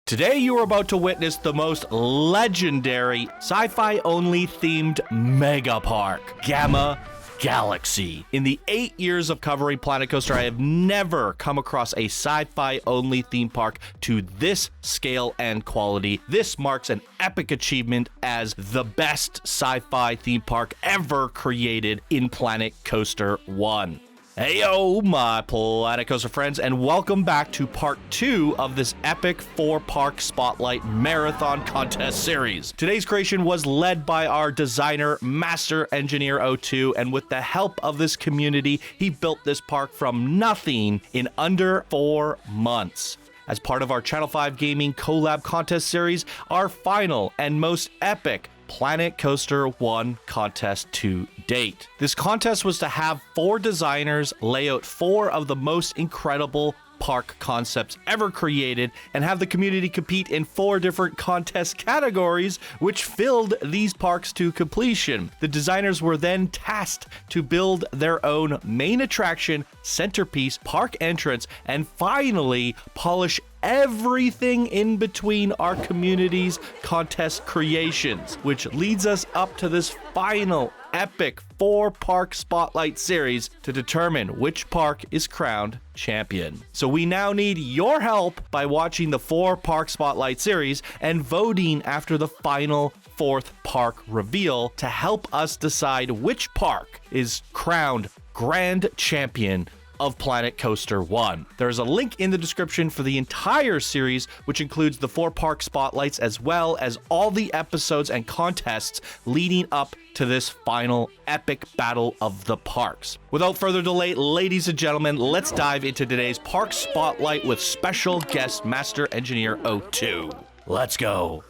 Today you are about to witness the most legendary sci-fi only themed mega park, Gamma Galaxy. In the 8 years of covering Planet Coaster, I have never come across a sci-fi only theme park to this scale and quality. This marks an epic achievement as the best sci-fi theme park ever created in Planet Coaster 1. Heyo, my Planet Coaster friends, and welcome back to part 2 of this epic 4-park Spotlight Marathon Contest series. Today's creation was led by our designer, Master Engineer Ep.02, and with the help of this community, he built this park from nothing in under 4 months. As part of our Channel 5 Gaming Collab Contest series, our final and most epic Planet Coaster 1 contest to date. This contest was to have 4 designers lay out 4 of the most incredible park concepts ever created and have the community compete in 4 different contest categories, which filled these parks to completion. The designers were then tasked to build their own main attraction, centerpiece, park entrance, and finally polish everything in between our community's contest creations, which leads us up to this final epic 4-park spotlight series to determine which park is crowned champion. So we now need your help by watching the 4-park spotlight series and voting after the final 4th park reveal to help us decide which park is crowned grand champion of Planet Coaster 1. There's a link in the description for the entire series, which includes the 4-park spotlights as well as all the episodes and contests leading up to this final epic battle of the parks. Without further delay, ladies and gentlemen, let's dive into today's park spotlight with special guest Master Engineer Ep.02. Let's go.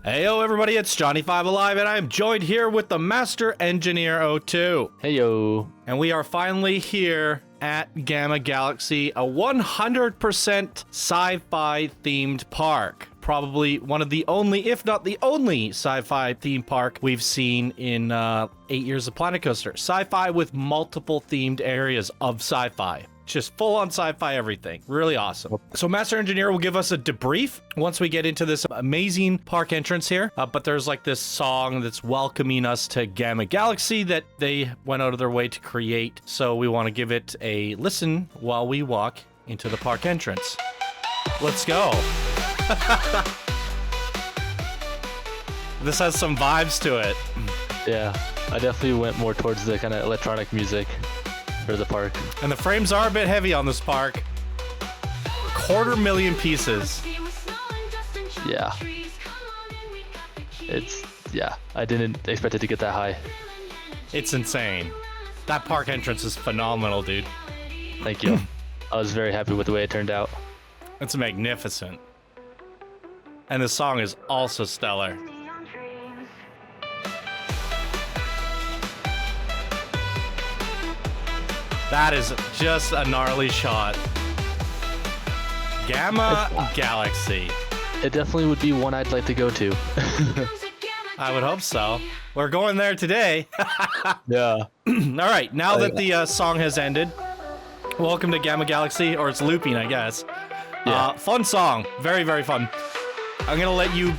Heyo everybody, it's Johnny5 Alive, and I'm joined here with the Master Engineer Ep.02. Heyo. And we are finally here at Gamma Galaxy, a 100% sci-fi themed park. Probably one of the only, if not the only, sci-fi theme park we've seen in 8 years of Planet Coaster. Sci-fi with multiple themed areas of sci-fi. Just full-on sci-fi everything. Really awesome. So Master Engineer will give us a debrief once we get into this amazing park entrance here. But there's like this song that's welcoming us to Gamma Galaxy that they went out of their way to create. So we want to give it a listen while we walk into the park entrance. Let's go. This has some vibes to it. Yeah, I definitely went more towards the kind of electronic music for the park. And the frames are a bit heavy on this park. 250,000 pieces. Yeah. I didn't expect it to get that high. It's insane. That park entrance is phenomenal, dude. Thank you. I was very happy with the way it turned out. It's magnificent. And the song is also stellar. That is just a gnarly shot. Gamma Galaxy. It definitely would be one I'd like to go to. I would hope so. We're going there today. Yeah. All right, now that the song has ended, welcome to Gamma Galaxy, or it's looping, I guess. Yeah. Fun song. Very, very fun. I'm going to let you...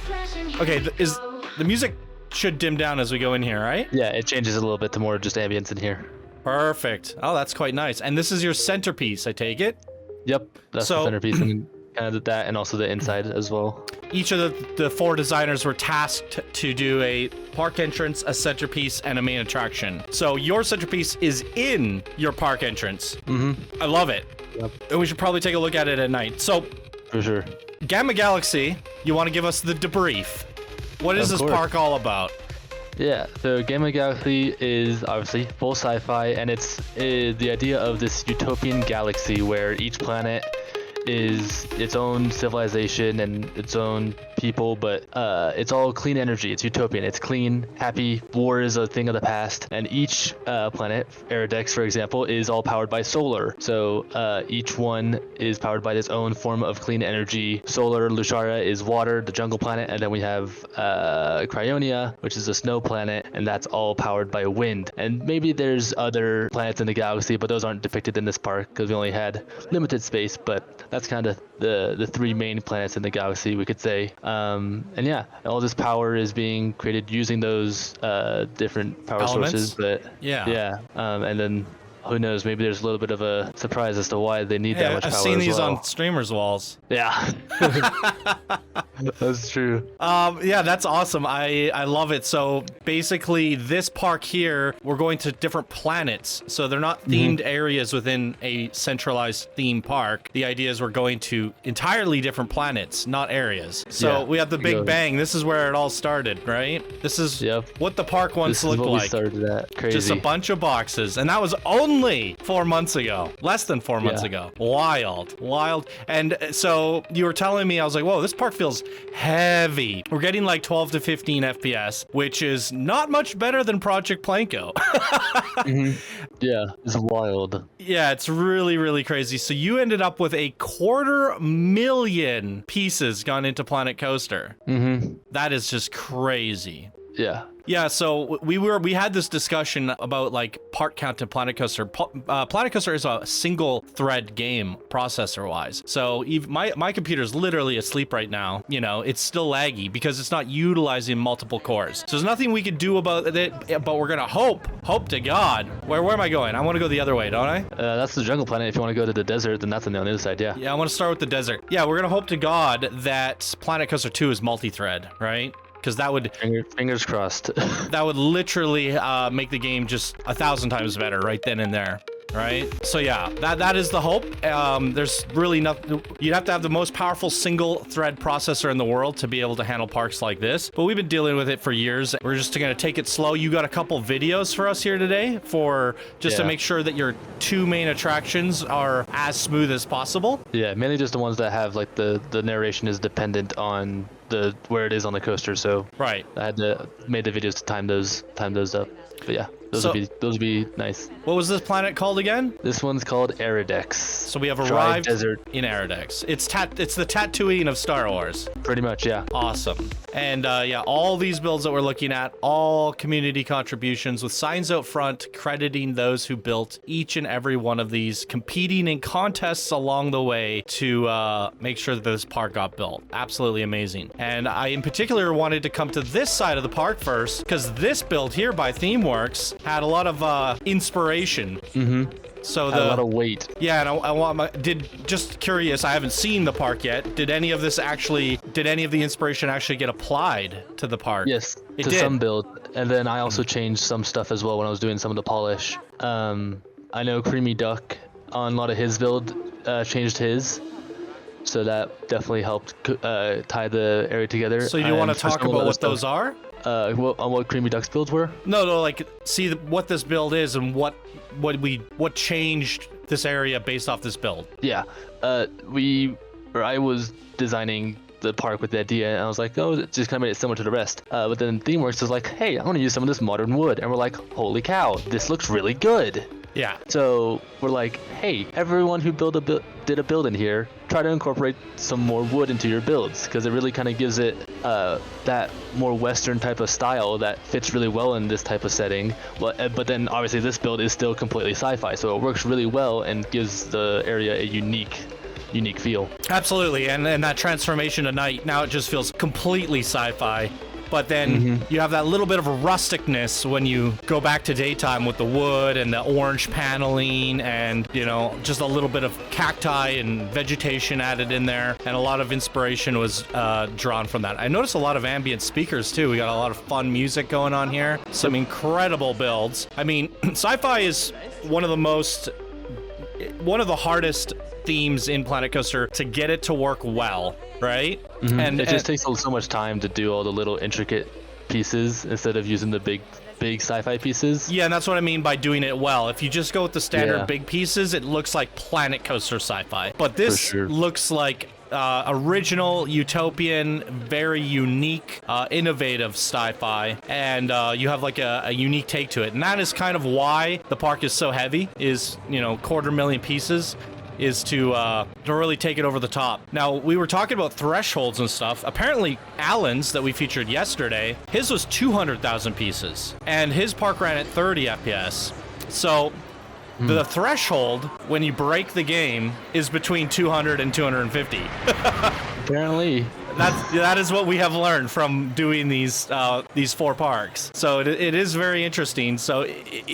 Okay, the music should dim down as we go in here, right? Yeah, it changes a little bit to more just ambience in here. Perfect. Oh, that's quite nice. And this is your centerpiece, I take it? Yep, that's the centerpiece, and kind of that, and also the inside as well. Each of the 4 designers were tasked to do a park entrance, a centerpiece, and a main attraction. So your centerpiece is in your park entrance. Mm-hmm. I love it. Yep. And we should probably take a look at it at night. So, for sure. Gamma Galaxy, you want to give us the debrief. What is this park all about? Yeah, so Gamma Galaxy is obviously full sci-fi, and it's the idea of this utopian galaxy where each planet is its own civilization and its own people, but it's all clean energy. It's utopian. It's clean, happy. War is a thing of the past. And each planet, Aerodex for example, is all powered by solar. So each one is powered by its own form of clean energy. Solar, Lushara is water, the jungle planet, and then we have Cryonia, which is a snow planet, and that's all powered by wind. And maybe there's other planets in the galaxy, but those aren't depicted in this park because we only had limited space. But that's kind of the three main planets in the galaxy, we could say. And yeah, all this power is being created using those different power sources. But yeah, and then who knows, maybe there's a little bit of a surprise as to why they need that much power. I've seen these on streamers' walls. Yeah. That's true. Yeah, that's awesome. I love it. So basically this park here, we're going to different planets. So they're not themed areas within a centralized theme park. The idea is we're going to entirely different planets, not areas. So we have the Big Bang. This is where it all started, right? This is what the park once looked like. Started at. Crazy. Just a bunch of boxes. And that was only 4 months ago. Less than 4 months ago. Wild. And so you were telling me, I was like, whoa, this park feels heavy. We're getting like 12 to 15 FPS, which is not much better than Project Planko. Yeah, it's wild. Yeah, it's really, really crazy. So you ended up with 250,000 pieces gone into Planet Coaster. That is just crazy. Yeah. Yeah, so we had this discussion about like part count in Planet Coaster. Planet Coaster is a single thread game processor wise. So my computer is literally asleep right now. You know, it's still laggy because it's not utilizing multiple cores. So there's nothing we could do about it, but we're gonna hope to God. Where am I going? I want to go the other way, don't I? That's the jungle planet. If you want to go to the desert, then that's on the other side, yeah. Yeah, I want to start with the desert. Yeah, we're gonna hope to God that Planet Coaster 2 is multi-thread, right? Because that would fingers crossed. That would literally make the game just 1,000 times better right then and there. Right? So yeah, that is the hope. There's really nothing. You'd have to have the most powerful single thread processor in the world to be able to handle parks like this. But we've been dealing with it for years. We're just gonna take it slow. You got a couple videos for us here today to make sure that your two main attractions are as smooth as possible. Yeah, mainly just the ones that have like the narration is dependent on where it is on the coaster. So right, I had to made the videos to time those up. But yeah. Those would be nice. What was this planet called again? This one's called Aerodex. So we have arrived in Aerodex. It's the Tatooine of Star Wars. Pretty much, yeah. Awesome. And yeah, all these builds that we're looking at, all community contributions with signs out front crediting those who built each and every one of these, competing in contests along the way to make sure that this park got built. Absolutely amazing. And I in particular wanted to come to this side of the park first because this build here by Themeworks had a lot of inspiration. So a lot of weight. Yeah, and I want just curious, I haven't seen the park yet. Did any of the inspiration actually get applied to the park? Yes, it did. Some build. And then I also changed some stuff as well when I was doing some of the polish. I know Creamy Duck on a lot of his build changed his. So that definitely helped tie the area together. So you want to talk about what those are? What Creamy Duck's builds were? No, like see what this build is and what changed this area based off this build. Yeah, I was designing the park with the idea, and I was like, oh, it just kind of made it similar to the rest. But then Themeworks was like, hey, I want to use some of this modern wood, and we're like, holy cow, this looks really good. Yeah. So we're like, hey, everyone who did a build in here, try to incorporate some more wood into your builds, because it really kind of gives it that more Western type of style that fits really well in this type of setting. But then obviously this build is still completely sci-fi, so it works really well and gives the area a unique feel. Absolutely, and that transformation to night, now it just feels completely sci-fi. But then you have that little bit of a rusticness when you go back to daytime with the wood and the orange paneling and, you know, just a little bit of cacti and vegetation added in there. And a lot of inspiration was drawn from that. I noticed a lot of ambient speakers too. We got a lot of fun music going on here. Some incredible builds. I mean, sci-fi is one of the hardest themes in Planet Coaster to get it to work well, right? And it just takes so much time to do all the little intricate pieces instead of using the big big sci-fi pieces. Yeah, and that's what I mean by doing it well. If you just go with the standard Yeah. big pieces, it looks like Planet Coaster sci-fi. But this sure. looks like original, utopian, very unique, innovative sci-fi, and you have like a unique take to it. And that is kind of why the park is so heavy, is, 250,000 pieces, is to really take it over the top. Now, we were talking about thresholds and stuff. Apparently, Alan's that we featured yesterday, his was 200,000 pieces, and his park ran at 30 FPS. So the threshold when you break the game is between 200 and 250. Apparently. That is what we have learned from doing these 4 parks. So it is very interesting. So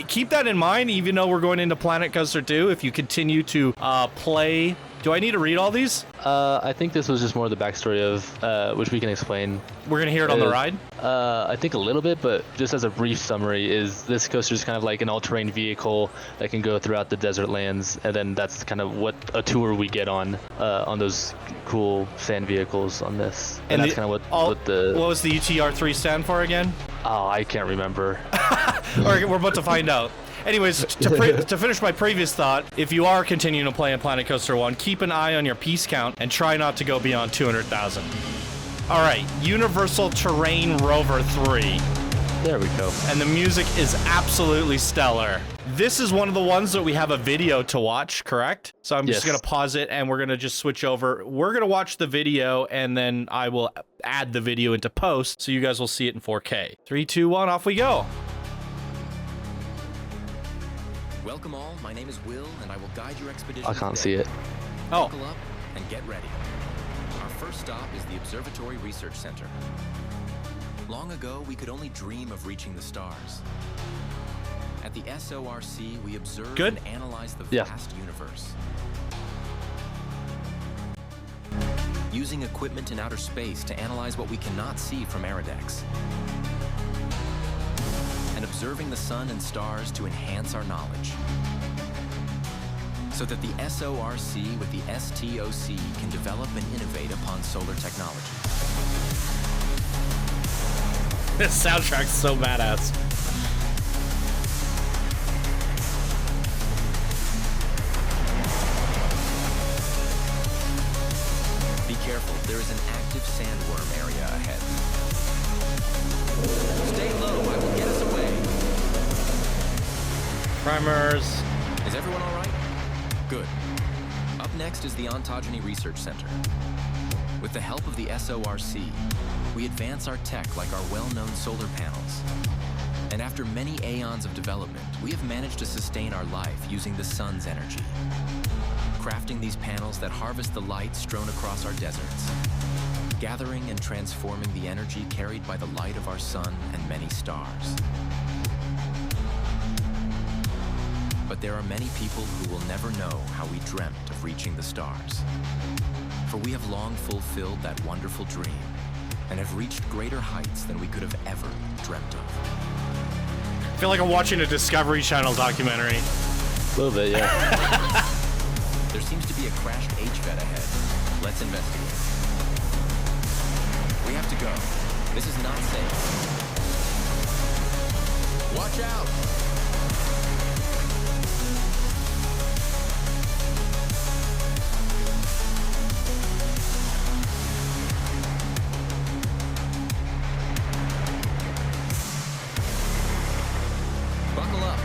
keep that in mind, even though we're going into Planet Coaster 2. If you continue to play, do I need to read all these? I think this was just more the backstory of which we can explain. We're gonna hear it on the ride. I think a little bit, but just as a brief summary, is this coaster is kind of like an all-terrain vehicle that can go throughout the desert lands, and then that's kind of what a tour we get on those cool sand vehicles on this. And that's kind of what was the UTR3 stand for again? Oh, I can't remember. We're about to find out. Anyways, to finish my previous thought, if you are continuing to play in Planet Coaster 1, keep an eye on your piece count and try not to go beyond 200,000. All right, Universal Terrain Rover 3. There we go. And the music is absolutely stellar. This is one of the ones that we have a video to watch, correct? So I'm just going to pause it and we're going to just switch over. We're going to watch the video and then I will add the video into post so you guys will see it in 4K. 3, 2, 1, off we go. Welcome all, my name is Will, and I will guide your expedition. I can't see it. Oh. Buckle up and get ready. Our first stop is the Observatory Research Center. Long ago, we could only dream of reaching the stars. At the SORC, we observe and analyze the vast universe. Using equipment in outer space to analyze what we cannot see from Aerodex. And observing the sun and stars to enhance our knowledge. So that the SORC with the STOC can develop and innovate upon solar technology. This soundtrack's so badass. Be careful, there is an active sandworm area ahead. Stay low, I will get us away. Primers. Is everyone all right? Good. Up next is the Ontogeny Research Center. With the help of the SORC, we advance our tech like our well-known solar panels. And after many aeons of development, we have managed to sustain our life using the sun's energy. Crafting these panels that harvest the light strewn across our deserts. Gathering and transforming the energy carried by the light of our sun and many stars. But there are many people who will never know how we dreamt of reaching the stars. For we have long fulfilled that wonderful dream and have reached greater heights than we could have ever dreamt of. I feel like I'm watching a Discovery Channel documentary. A little bit, yeah. There seems to be a crashed HVAC ahead. Let's investigate. We have to go. This is not safe. Watch out! Buckle up.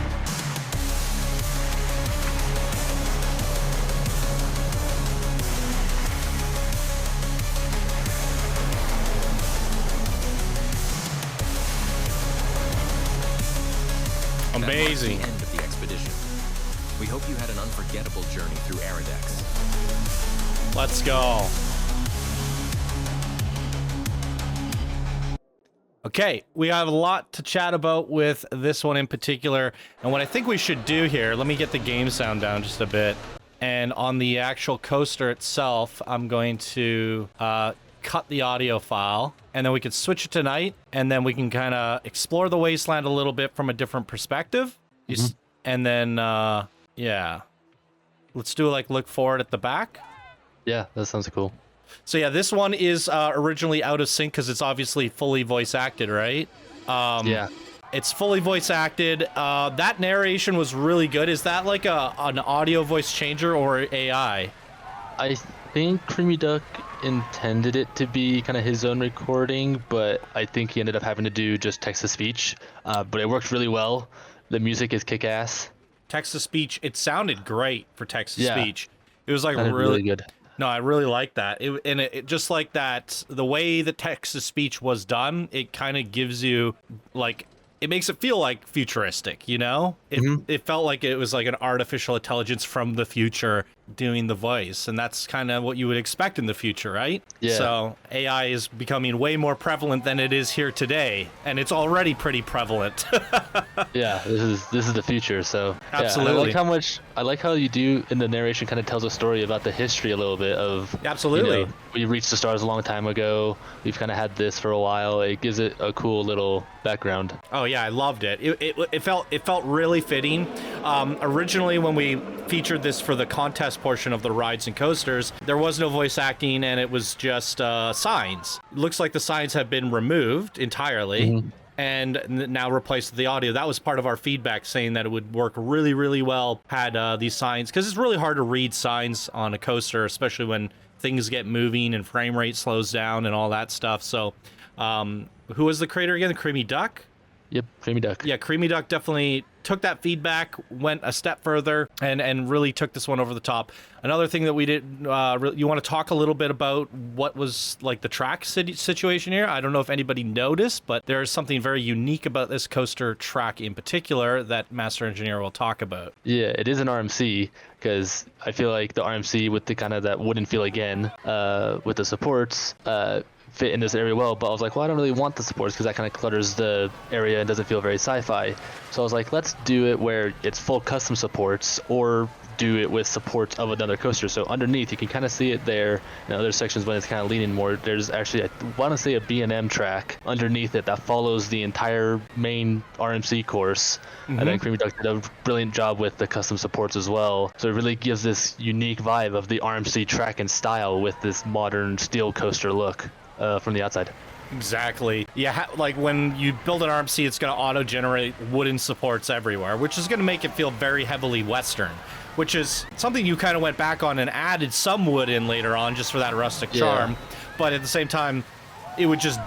Amazing. That marks the end of the expedition. We hope you had an unforgettable journey through Aerodex. Let's go. Okay, we have a lot to chat about with this one in particular. And what I think we should do here, let me get the game sound down just a bit. And on the actual coaster itself, I'm going to cut the audio file. And then we could switch it to night. And then we can kind of explore the wasteland a little bit from a different perspective. And then, yeah. Let's do like look forward at the back. Yeah, that sounds cool. So yeah, this one is originally out of sync because it's obviously fully voice acted, right? Yeah. It's fully voice acted. That narration was really good. Is that like an audio voice changer or AI? I think Creamy Duck intended it to be kind of his own recording, but I think he ended up having to do just text-to-speech. But it worked really well. The music is kick-ass. Text-to-speech, it sounded great for text-to-speach. It was like really good. No, I really like that. It just like that, the way the text-to-speech was done, it kind of gives you, like, it makes it feel like futuristic, you know? It felt like it was like an artificial intelligence from the future doing the voice, and that's kind of what you would expect in the future, right? Yeah. So AI is becoming way more prevalent than it is here today, and it's already pretty prevalent. Yeah, this is the future. So absolutely. Yeah, I like how you do in the narration kind of tells a story about the history a little bit of. Absolutely. You know, we reached the stars a long time ago. We've kind of had this for a while. It gives it a cool little background. Oh yeah, I loved it. It felt really fitting. Originally, when we featured this for the contest portion of the rides and coasters, there was no voice acting, and it was just signs. It looks like the signs have been removed entirely. And now replaced with the audio. That was part of our feedback, saying that it would work really, really well had these signs, because it's really hard to read signs on a coaster, especially when things get moving and frame rate slows down and all that stuff. So who was the creator again? Creamy Duck? Yep, Creamy Duck. Yeah, Creamy Duck definitely took that feedback, went a step further, and really took this one over the top. Another thing that we did, you want to talk a little bit about what was like the track situation here? I don't know if anybody noticed, but there is something very unique about this coaster track in particular that Master Engineer will talk about. Yeah, it is an RMC, because I feel like the RMC with the kind of that wooden feel again, with the supports, fit in this area well, but I was like, well, I don't really want the supports because that kind of clutters the area and doesn't feel very sci-fi. So I was like, let's do it where it's full custom supports, or do it with supports of another coaster. So underneath, you can kind of see it there. In other sections when it's kind of leaning more, there's actually, I want to say, a B&M track underneath it that follows the entire main RMC course. And then Creamy Duck did a brilliant job with the custom supports as well. So it really gives this unique vibe of the RMC track and style with this modern steel coaster look. From the outside. Exactly. Yeah, like when you build an RMC, it's going to auto-generate wooden supports everywhere, which is going to make it feel very heavily Western, which is something you kind of went back on and added some wood in later on just for that rustic charm. But at the same time, it would just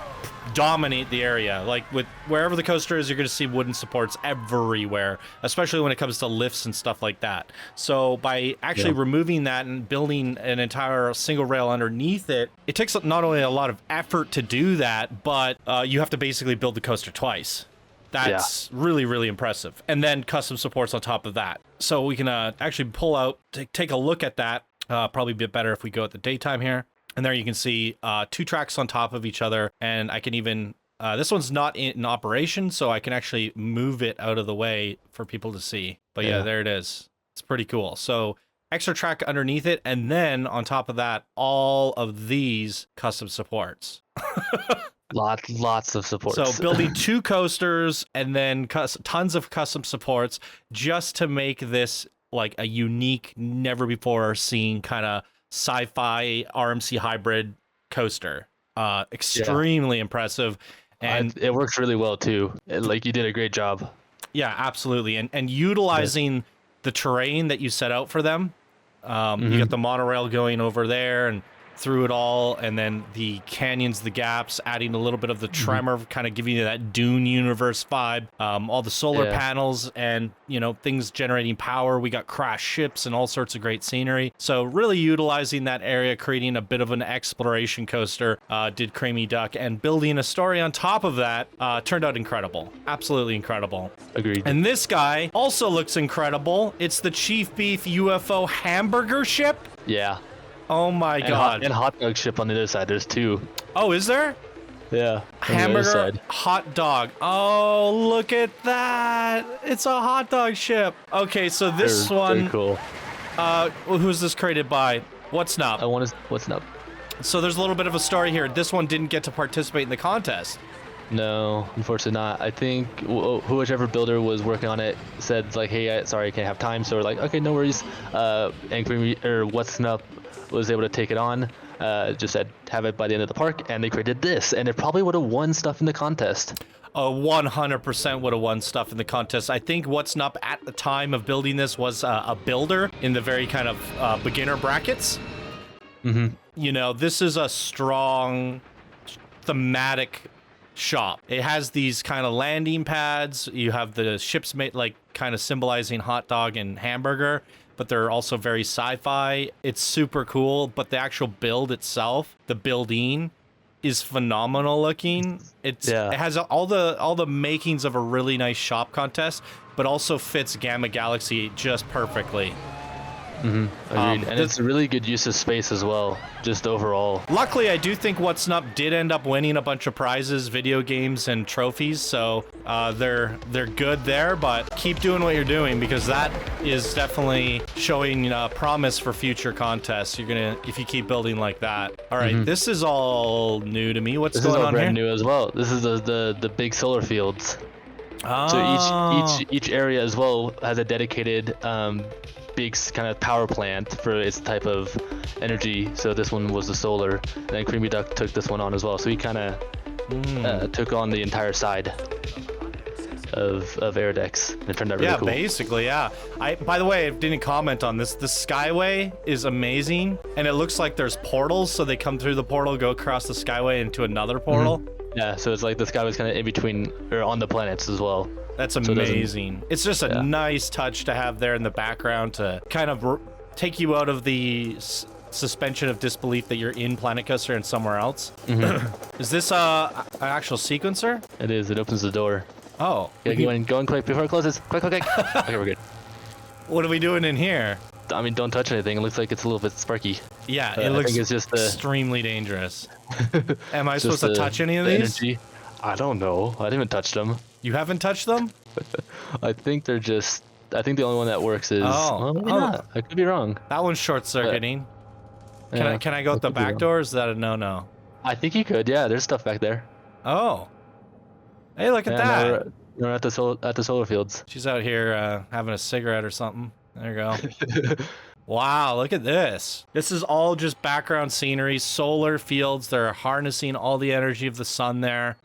dominate the area. Like with wherever the coaster is, you're going to see wooden supports everywhere, especially when it comes to lifts and stuff like that. So by actually removing that and building an entire single rail underneath it, it takes not only a lot of effort to do that, but you have to basically build the coaster twice. That's really, really impressive. And then custom supports on top of that. So we can actually pull out, take a look at that. Probably be better if we go at the daytime here. And there you can see two tracks on top of each other. And I can even, this one's not in operation, so I can actually move it out of the way for people to see. But yeah, there it is. It's pretty cool. So extra track underneath it. And then on top of that, all of these custom supports. Lots of supports. So building two coasters and then tons of custom supports just to make this like a unique, never before seen kind of sci-fi RMC hybrid coaster. Extremely impressive, and it works really well too. Like, you did a great job. Yeah, absolutely. And utilizing the terrain that you set out for them. You got the monorail going over there and through it all, and then the canyons, the gaps, adding a little bit of the tremor, kind of giving you that Dune universe vibe. All the solar panels and, you know, things generating power. We got crashed ships and all sorts of great scenery. So really utilizing that area, creating a bit of an exploration coaster, did Creamy Duck, and building a story on top of that turned out incredible. Absolutely incredible. Agreed. And this guy also looks incredible. It's the Chief Beef UFO hamburger ship. Yeah. Oh my god. And hot dog ship on the other side. There's two. Oh, is there? Yeah. Hamburger, hot dog. Oh, look at that. It's a hot dog ship. Okay, so this one. Very cool. Who's this created by? What's Up? What's Up? So there's a little bit of a story here. This one didn't get to participate in the contest. No, unfortunately not. I think whichever builder was working on it said like, hey, sorry, I can't have time. So we're like, okay, no worries. And What's Up was able to take it on. Just said have it by the end of the park, and they created this, and it probably would have won stuff in the contest. 100% would have won stuff in the contest. I think what's up at the time of building this was a builder in the very kind of beginner brackets. You know, this is a strong thematic shop. It has these kind of landing pads. You have the ships made like kind of symbolizing hot dog and hamburger, but they're also very sci-fi. It's super cool, but the actual build itself, the building, is phenomenal looking. It has all the makings of a really nice shop contest, but also fits Gamma Galaxy just perfectly. Agreed. And it's a really good use of space as well, just overall. Luckily, I do think What's Up did end up winning a bunch of prizes, video games, and trophies, so they're good there, but keep doing what you're doing, because that is definitely showing promise for future contests. You're gonna, if you keep building like that. All right, this is all new to me. What's going on here? This is all brand new as well. This is the big solar fields. So each area as well has a dedicated big kind of power plant for its type of energy. So this one was the solar, and then Creamy Duck took this one on as well. So he kind of took on the entire side of Aerodex, and it turned out really cool. Basically, yeah. By the way, I didn't comment on this. The Skyway is amazing, and it looks like there's portals, so they come through the portal, go across the Skyway into another portal. Yeah, so it's like the Skyway's kind of in between, or on the planets as well. That's amazing. It's just a nice touch to have there in the background to kind of take you out of the suspension of disbelief that you're in Planet Coaster and somewhere else. Is this an actual sequencer? It is. It opens the door. Oh. Okay, go in quick before it closes. Quick. Okay, we're good. What are we doing in here? I mean, don't touch anything. It looks like it's a little bit sparky. Yeah, it looks it's just extremely dangerous. Am I supposed to touch any of these? Energy. I don't know. I didn't even touch them. You haven't touched them? I think they're just... I think the only one that works is... Well, maybe not. I could be wrong. That one's short-circuiting. Can I go out the back door, or is that a no-no? I think you could, yeah. There's stuff back there. Oh. Hey, look at that. We're at the solar fields. She's out here having a cigarette or something. There you go. Wow, look at this. This is all just background scenery, solar fields. They're harnessing all the energy of the sun there.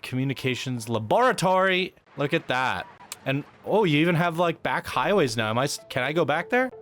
Communications laboratory. Look at that. And oh, you even have like back highways now. Can I go back there?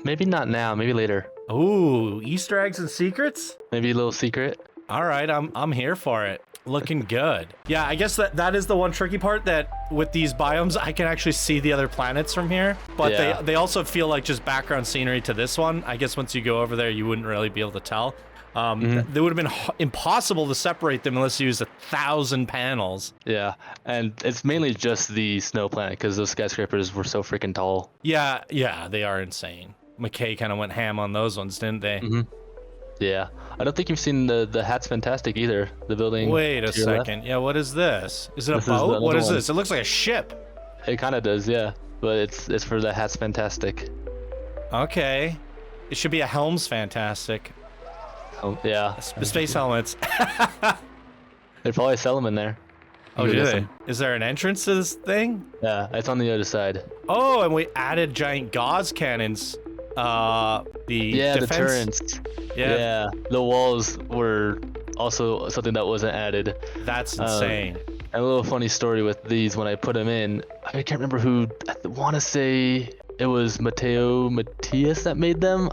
Maybe not now, maybe later. Ooh, Easter eggs and secrets? Maybe a little secret. All right, I'm here for it. Looking good. Yeah, I guess that is the one tricky part, that with these biomes, I can actually see the other planets from here, but they also feel like just background scenery to this one. I guess once you go over there, you wouldn't really be able to tell. They would have been impossible to separate them unless you used 1,000 panels. Yeah, and it's mainly just the snow planet because those skyscrapers were so freaking tall. Yeah, they are insane. McKay kind of went ham on those ones, didn't they? Yeah, I don't think you've seen the Hat's Fantastic either. The building. Wait a second. Yeah, what is this? Is it a boat? What is this? It looks like a ship. It kind of does, yeah. But it's for the Hat's Fantastic. Okay. It should be a Helm's Fantastic. Oh, yeah. Space helmets. They probably sell them in there. Oh, do they? Is there an entrance to this thing? Yeah, it's on the other side. Oh, and we added giant gauze cannons. The turrets. Yeah, the walls were also something that wasn't added. That's insane. And a little funny story with these, when I put them in, I can't remember who. I want to say it was Matias that made them.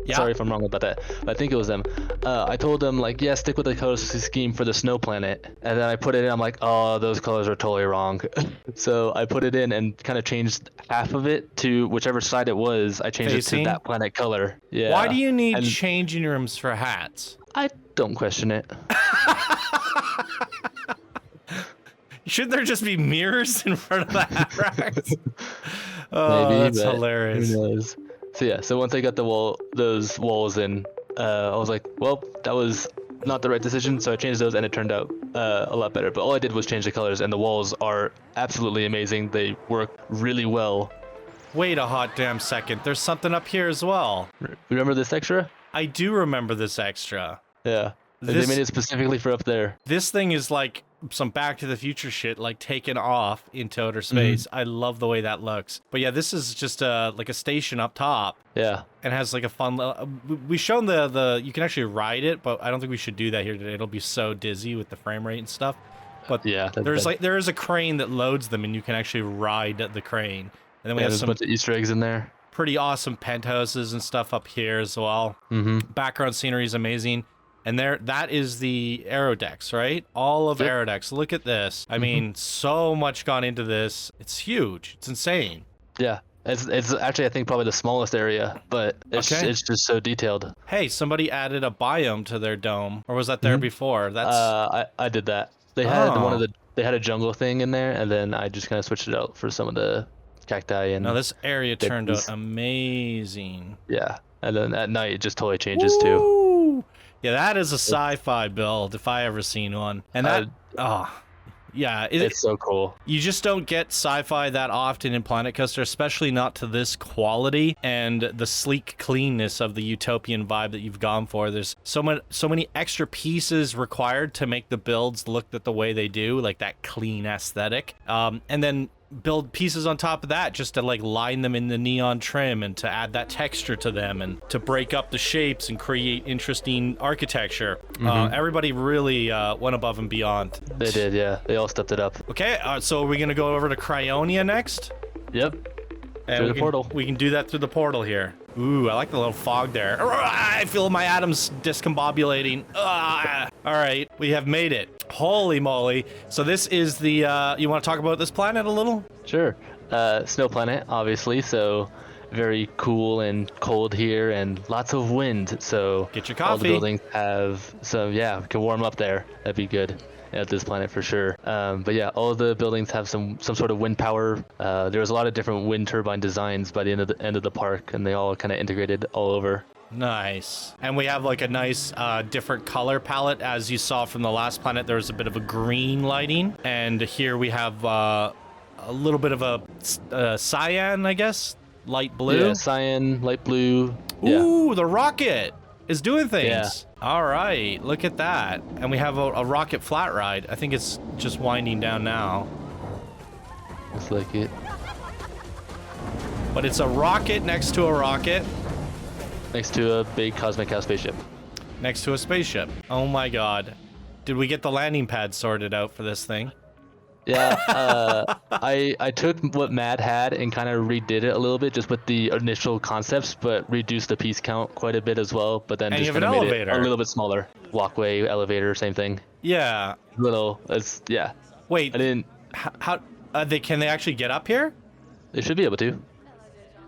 Yeah. Sorry if I'm wrong about that, but I think it was them. I told them, like, yeah, stick with the color scheme for the snow planet. And then I put it in, I'm like, oh, those colors are totally wrong. So I put it in and kind of changed half of it to whichever side it was. I changed it to that planet color. Yeah. Why do you need changing rooms for hats? I don't question it. Shouldn't there just be mirrors in front of the hat racks? Oh, maybe, that's hilarious. Who knows? So yeah, so once I got those walls in, I was like, well, that was not the right decision, so I changed those, and it turned out a lot better. But all I did was change the colors, and the walls are absolutely amazing. They work really well. Wait a hot damn second. There's something up here as well. Remember this extra? I do remember this extra. Yeah. They made it specifically for up there. This thing is like some Back to the Future shit, like taken off into outer space. I love the way that looks. But yeah, this is just like a station up top. Yeah. And has like a fun... We've shown the... You can actually ride it, but I don't think we should do that here today. It'll be so dizzy with the frame rate and stuff. But Yeah, there is a crane that loads them, and you can actually ride the crane. And then we have there's a some bunch of Easter eggs in there. pretty awesome penthouses and stuff up here as well. Background scenery is amazing. And that is the Aerodex, right? All of Aerodex. Look at this. I mean, so much gone into this. It's huge. It's insane. Yeah. It's actually, I think, probably the smallest area, but it's just so detailed. Hey, somebody added a biome to their dome, or was that there before? That's I did that. They had they had a jungle thing in there, and then I just kind of switched it out for some of the cacti and. No, this area turned out amazing. Yeah, and then at night it just totally changes too. Woo! Yeah, that is a sci-fi build if I ever seen one. And that yeah, it's so cool. You just don't get sci-fi that often in Planet Coaster, especially not to this quality and the sleek cleanness of the utopian vibe that you've gone for. There's so many extra pieces required to make the builds look the way they do, like that clean aesthetic. And then build pieces on top of that just to like line them in the neon trim and to add that texture to them and to break up the shapes and create interesting architecture. Everybody really went above and beyond. They did, yeah. They all stepped it up. Okay, so are we gonna go over to Cryonia next? Yep. And Through the portal. We can do that through the portal here. Ooh, I like the little fog there. I feel my atoms discombobulating. All right, we have made it. Holy moly. So this is the, you want to talk about this planet a little? Sure. Snow planet, obviously, so very cool and cold here and lots of wind, so get your all the coffee. buildings have some, we can warm up there. That'd be good at this planet for sure. But yeah, all of the buildings have some sort of wind power. There was a lot of different wind turbine designs by the end of the park, and they all kind of integrated all over. Nice. And we have like a nice different color palette. As you saw from the last planet, there was a bit of a green lighting. And here we have a little bit of a cyan, I guess? Light blue? Yeah, cyan, light blue. Ooh, the rocket is doing things. Yeah. All right, look at that. And we have a rocket flat ride. I think it's just winding down now. Looks like it. But it's a rocket next to a rocket. Next to a big Cosmic Cow spaceship. Next to a spaceship. Oh my god. Did we get the landing pad sorted out for this thing? Yeah, I took what Matt had and kind of redid it a little bit just with the initial concepts, but reduced the piece count quite a bit as well. But then And just you have kind an of made it elevator. a little bit smaller. Walkway, elevator, same thing. Yeah. Yeah. Wait, I didn't. how can they actually get up here? They should be able to.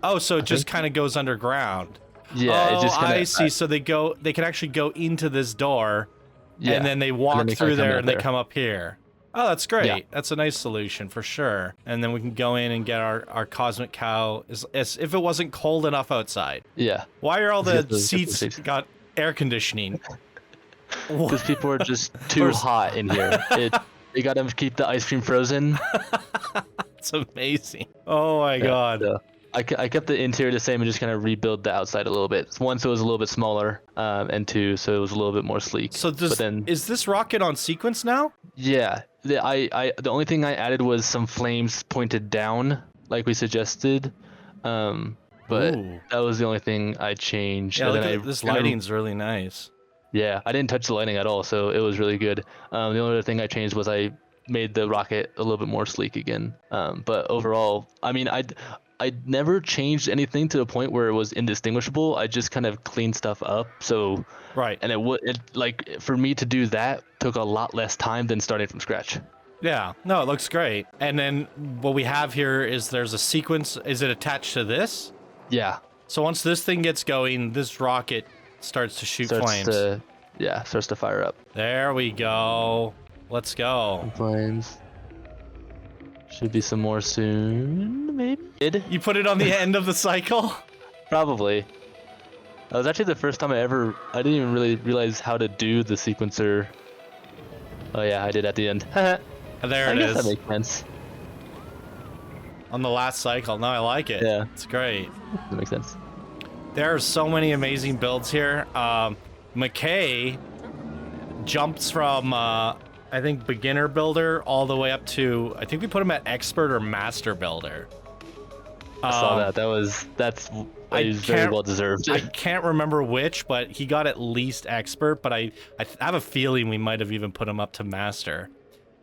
Oh, so it just kind of goes underground. Yeah, oh, it just kinda, I see. So they can actually go into this door, yeah, and then they walk then they through kinda come there out and they there. come up here. Oh, that's great. Yeah. That's a nice solution for sure. And then we can go in and get our cosmic cow as if it wasn't cold enough outside. Yeah. Why are all Get the the seats seats. got air conditioning? Because people are just too hot in here. They got to keep the ice cream frozen. It's amazing. Oh my god. So I kept the interior the same and just kind of rebuild the outside a little bit. One, so it was a little bit smaller, and two, so it was a little bit more sleek. So but then, is this rocket on sequence now? yeah, the only thing I added was some flames pointed down, like we suggested. But Ooh. that was the only thing I changed. Yeah, And look then at, this kinda- lighting's really nice. Yeah, I didn't touch the lighting at all, so it was really good. The only other thing I changed was I made the rocket a little bit more sleek again. But overall, I mean, I never changed anything to the point where it was indistinguishable. I just kind of cleaned stuff up. So Right. and like for me to do that took a lot less time than starting from scratch. Yeah. No, it looks great. And then what we have here is there's a sequence. Is it attached to this? Yeah, So once this thing gets going, this rocket starts to shoot flames. starts to fire up. There we go. Let's go. Flames. Should be some more soon, maybe. You put it on the end of the cycle? Probably. That was actually the first time I didn't even really realize how to do the sequencer. Oh yeah, I did at the end. There I it guess is. that makes sense. On the last cycle. No, I like it. Yeah. It's great. That makes sense. There are so many amazing builds here. McKay jumps from, I think, beginner builder all the way up to, I think we put him at expert or master builder. I saw that. That's very well deserved. I can't remember which, but he got at least expert, but I have a feeling we might have even put him up to master.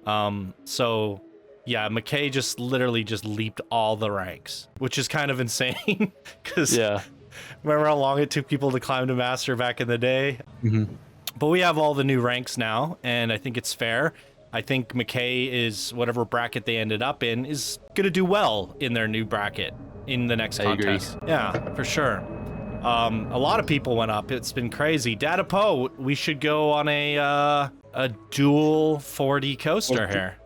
So yeah, McKay just literally just leaped all the ranks, which is kind of insane because remember how long it took people to climb to master back in the day? But we have all the new ranks now, and I think it's fair. I think McKay is, whatever bracket they ended up in, is going to do well in their new bracket in the next contest. Yeah, for sure. A lot of people went up. It's been crazy. Data Po, we should go on a dual 4D coaster here.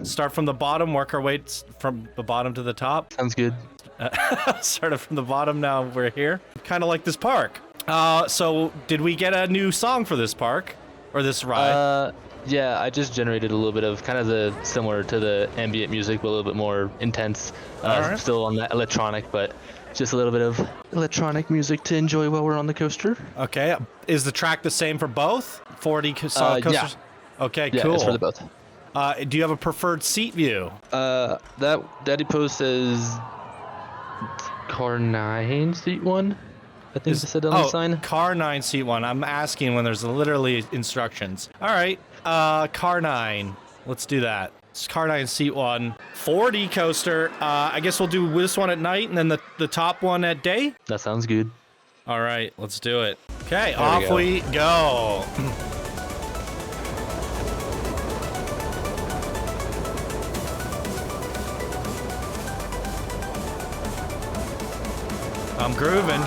Start from the bottom, work our way from the bottom to the top. Sounds good. Started from the bottom, now we're here. Kind of like this park. So did we get a new song for this park or this ride? Yeah, I just generated a little bit of kind of the similar to the ambient music, but a little bit more intense. Alright. Still on that electronic, but just a little bit of electronic music to enjoy while we're on the coaster. Okay. Is the track the same for both 4D coasters? Yeah. Okay, Yeah, cool. it's for the both. Do you have a preferred seat view? That Daddy Post says car 9, seat 1. I think it said on the sign. Car 9, seat 1. I'm asking when there's literally instructions. All right, car 9. Let's do that. It's car 9, seat 1. 4D coaster. I guess we'll do this one at night and then the top one at day. That sounds good. All right, let's do it. Okay, off we go. I'm grooving.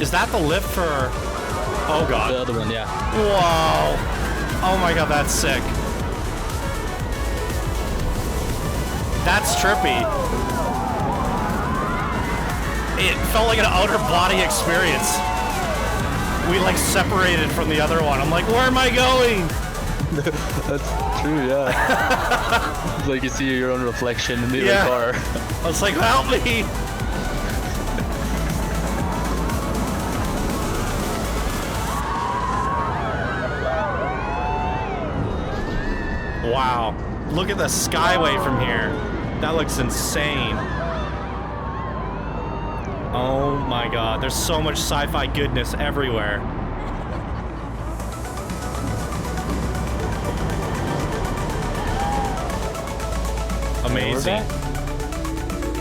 Is that the lift for... Oh, God. The other one, yeah. Whoa. Oh, my God, that's sick. That's trippy. It felt like an outer body experience. We, like, separated from the other one. I'm like, where am I going? That's true, yeah. It's like you see your own reflection in the other car. I was like, help me. Wow, look at the skyway from here. That looks insane. Oh my God, there's so much sci-fi goodness everywhere. Amazing.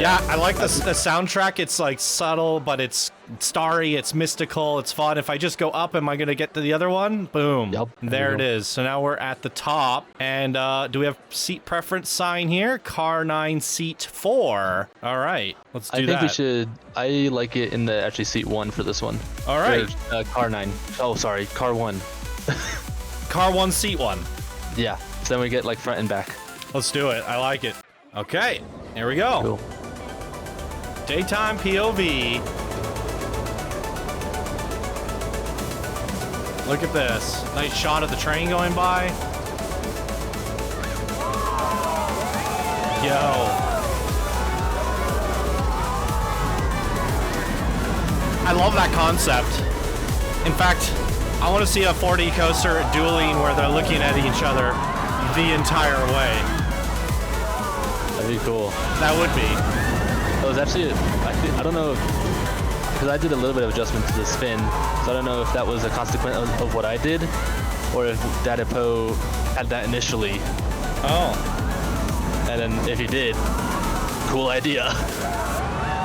Yeah, I like the soundtrack. It's like subtle, but it's starry, it's mystical, it's fun. If I just go up, am I going to get to the other one? Boom. Yep. There it is. So now we're at the top. And do we have seat preference sign here? Car 9, seat 4. All right, let's do that. I think we should... I like it in the actually seat 1 for this one. All right. Or, car 9. Oh, sorry, car 1. Car 1, seat 1. Yeah, so then we get like front and back. Let's do it. I like it. Okay, here we go. Cool. Daytime POV. Look at this. Nice shot of the train going by. Yo. I love that concept. In fact, I want to see a 4D coaster at Dueling where they're looking at each other the entire way. That'd be cool. That would be. It was actually, I don't know, because I did a little bit of adjustment to the spin, so I don't know if that was a consequence of what I did, or if Data Po had that initially. Oh. And then if he did, cool idea.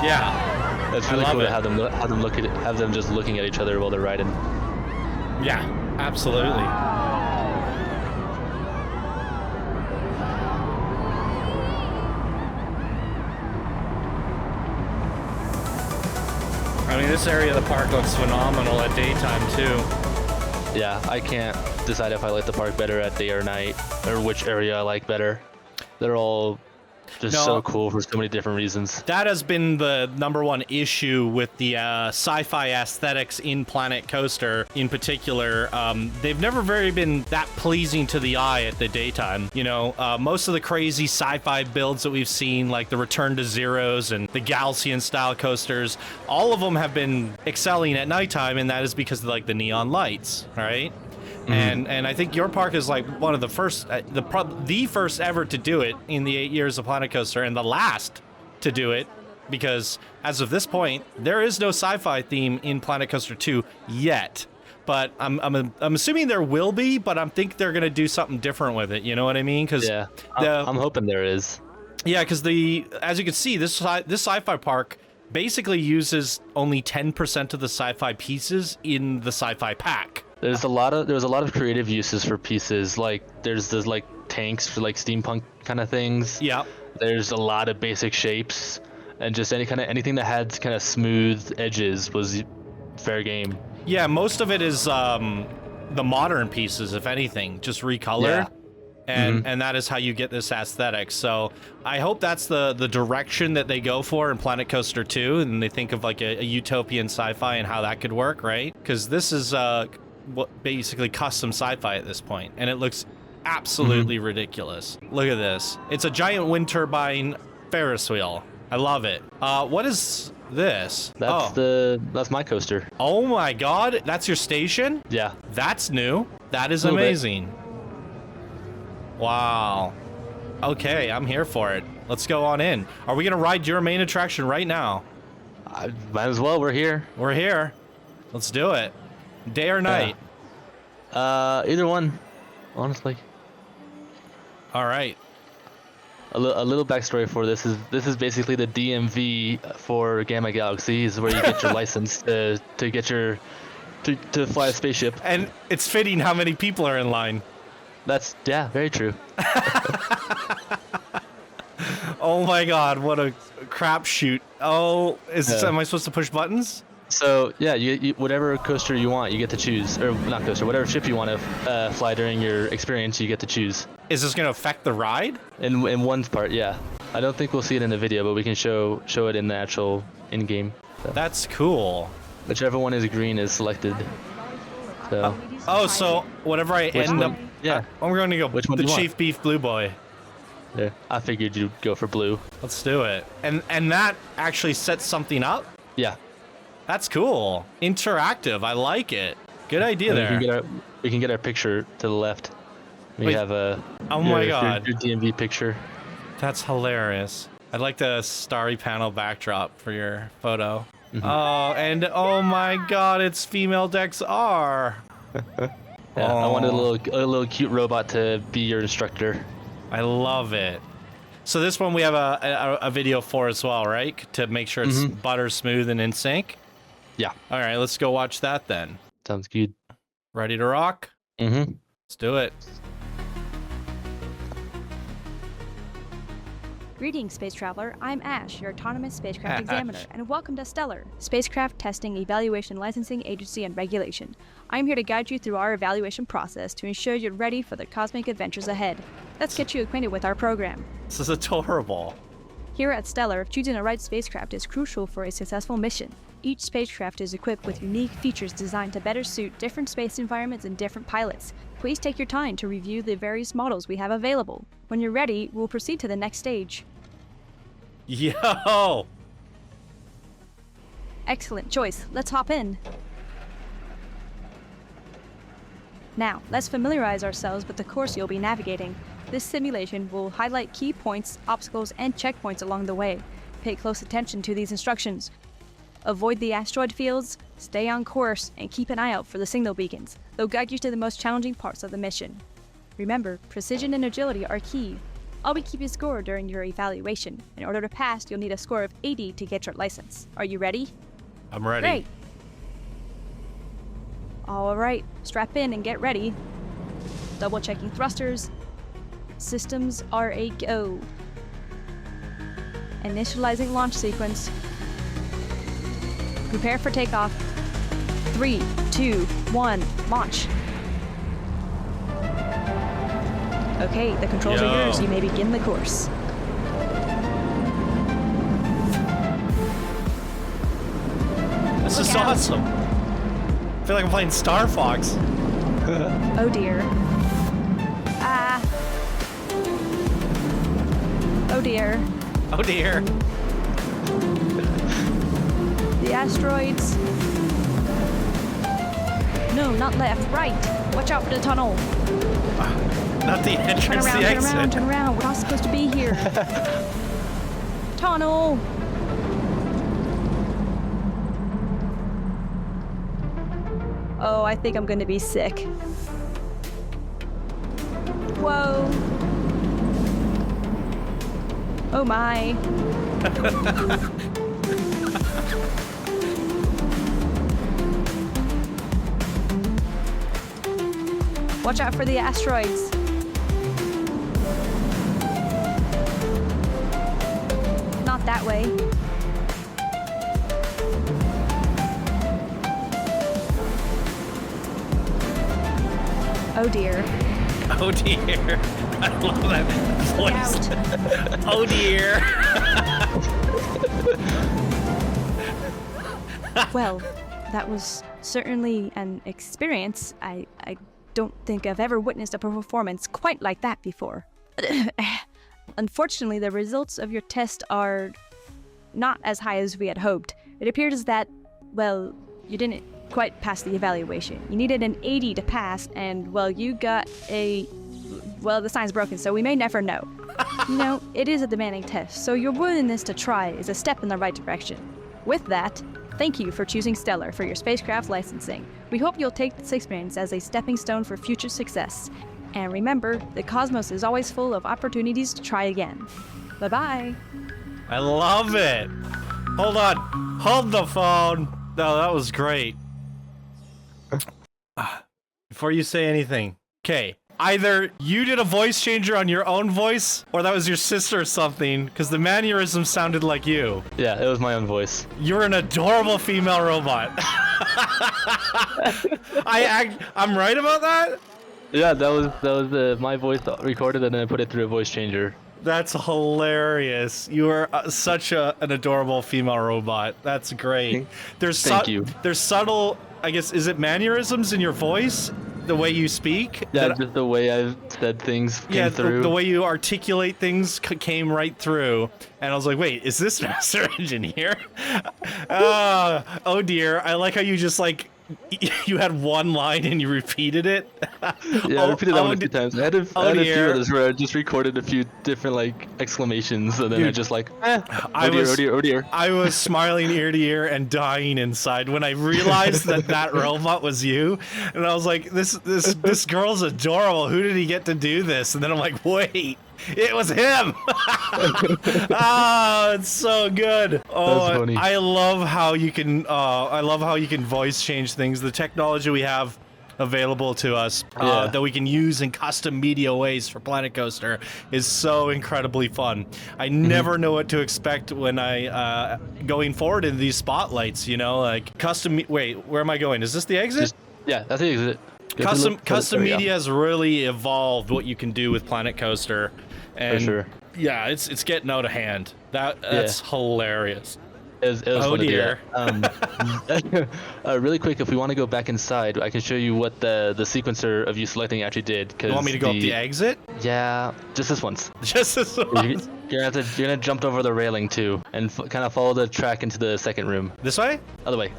Yeah. It's really cool to have them just looking at each other while they're riding. Yeah, absolutely. I mean, this area of the park looks phenomenal at daytime, too. Yeah, I can't decide if I like the park better at day or night, or which area I like better. They're all just so cool for so many different reasons. That has been the #1 issue with the sci-fi aesthetics in Planet Coaster in particular. They've never very been that pleasing to the eye at the daytime. You know, most of the crazy sci-fi builds that we've seen, like the Return to Zeros and the Galcian style coasters, all of them have been excelling at nighttime, and that is because of like the neon lights, right? Mm-hmm. And I think your park is like one of the first, the first ever to do it in the 8 years of Planet Coaster, and the last to do it, because as of this point, there is no sci-fi theme in Planet Coaster 2 yet. but I'm assuming there will be, but I think they're gonna do something different with it. You know what I mean? Because Yeah, I'm hoping there is. Yeah, because as you can see, this sci-fi park basically uses only 10% of the sci-fi pieces in the sci-fi pack. There's a lot of creative uses for pieces. Like there's like tanks for like steampunk kind of things. Yeah. There's a lot of basic shapes, and just anything that had kind of smooth edges was fair game. Yeah, most of it is the modern pieces, if anything, just recolored. Yeah. And that is how you get this aesthetic. So I hope that's the direction that they go for in Planet Coaster 2, and they think of like a utopian sci-fi and how that could work, right? Because this is what basically custom sci-fi at this point, and it looks absolutely ridiculous. Look at this. It's a giant wind turbine Ferris wheel. I love it. What is this? That's my coaster. Oh my god, that's your station? Yeah. That's new. That is Little bit. amazing. Wow. Okay, I'm here for it. Let's go on in. Are we gonna ride your main attraction right now? Might as well. We're here. We're here. Let's do it. Day or night? Either one, honestly. All right. A little backstory for this is basically the DMV for Gamma Galaxy. Is where you get your license to fly a spaceship. And it's fitting how many people are in line. That's very true. Oh my god, what a crapshoot. Oh, am I supposed to push buttons? So yeah, you whatever coaster you want, you get to choose, or not coaster, whatever ship you want to fly during your experience, you get to choose. Is this gonna affect the ride? In one part, yeah. I don't think we'll see it in the video, but we can show it in the actual in-game. So. That's cool. Whichever one is green is selected. So. Oh, so whatever I end up, yeah. I'm going to go Which one the do you Chief want? Beef Blue Boy. Yeah, I figured you'd go for blue. Let's do it. And that actually sets something up? Yeah. That's cool. Interactive. I like it. Good idea there. We can get our picture to the left. We Wait, have a my god. your DMV picture. That's hilarious. I'd like the starry panel backdrop for your photo. Oh, and oh my god, it's female Dex R. Yeah, I wanted a little cute robot to be your instructor. I love it. So this one we have a video for as well, right? To make sure it's butter smooth and in sync. Yeah. All right, let's go watch that then. Sounds good. Ready to rock? Let's do it. Greetings, Space Traveler. I'm Ash, your autonomous spacecraft examiner, and welcome to Stelar, Spacecraft Testing, Evaluation, Licensing, Agency, and Regulation. I'm here to guide you through our evaluation process to ensure you're ready for the cosmic adventures ahead. Let's get you acquainted with our program. This is adorable. Here at Stelar, choosing the right spacecraft is crucial for a successful mission. Each spacecraft is equipped with unique features designed to better suit different space environments and different pilots. Please take your time to review the various models we have available. When you're ready, we'll proceed to the next stage. Yo! Excellent choice. Let's hop in. Now, let's familiarize ourselves with the course you'll be navigating. This simulation will highlight key points, obstacles, and checkpoints along the way. Pay close attention to these instructions. Avoid the asteroid fields, stay on course, and keep an eye out for the signal beacons. They'll guide you to the most challenging parts of the mission. Remember, precision and agility are key. I'll be keeping score during your evaluation. In order to pass, you'll need a score of 80 to get your license. Are you ready? I'm ready. Great. Alright, strap in and get ready. Double checking thrusters. Systems are a go. Initializing launch sequence. Prepare for takeoff. 3, 2, 1, launch. Okay, the controls are yours. You may begin the course. This is awesome. I feel like I'm playing Star Fox. Oh dear. Ah. Oh dear. Oh dear. The asteroids. No, not left, right. Watch out for the tunnel. Not the Turn entrance, around, the turn exit. around, turn around. We're not supposed to be here. Tunnel. Oh, I think I'm gonna be sick. Whoa. Oh my. Watch out for the asteroids. Not that way. Oh dear. Oh dear. I love that voice. Oh dear. Well, that was certainly an experience. I don't think I've ever witnessed a performance quite like that before. Unfortunately, the results of your test are not as high as we had hoped. It appears that, well, you didn't quite pass the evaluation. You needed an 80 to pass, and, well, you got a... Well, the sign's broken, so we may never know. You know, it is a demanding test, so your willingness to try is a step in the right direction. With that, thank you for choosing Stelar for your spacecraft licensing. We hope you'll take this experience as a stepping stone for future success. And remember, the cosmos is always full of opportunities to try again. Bye-bye. I love it. Hold on. Hold the phone. No, that was great. Before you say anything, okay. Either you did a voice changer on your own voice, or that was your sister or something, because the mannerism sounded like you. Yeah, it was my own voice. You're an adorable female robot. I'm right about that? Yeah, that was my voice recorded, and then I put it through a voice changer. That's hilarious. You are such an adorable female robot. That's great. Thank you. There's subtle, I guess, is it mannerisms in your voice? The way you speak? Yeah, just the way I've said things came through. The way you articulate things came right through. And I was like, wait, is this Master Engineer? Oh dear. I like how you just like, you had one line and you repeated it. Yeah, I repeated that one a few times. I had a few others where I just recorded a few different like exclamations, and then I just like, oh dear. I was smiling ear to ear and dying inside when I realized that robot was you, and I was like, this girl's adorable. Who did he get to do this? And then I'm like, wait. It was him. It's so good. Oh, that's funny. I love how you can. I love how you can voice change things. The technology we have available to us that we can use in custom media ways for Planet Coaster is so incredibly fun. I never know what to expect when I going forward in these spotlights. You know, like custom. Wait, where am I going? Is this the exit? That's the exit. Custom media has really evolved what you can do with Planet Coaster, and for sure. Yeah, it's getting out of hand. That's hilarious. It was oh fun dear. To do that. Really quick, if we want to go back inside, I can show you what the sequencer of you selecting actually did. You want me to go up the exit? Yeah, just this once. Just this once. You're gonna jump over the railing too, and kind of follow the track into the second room. This way? Other way.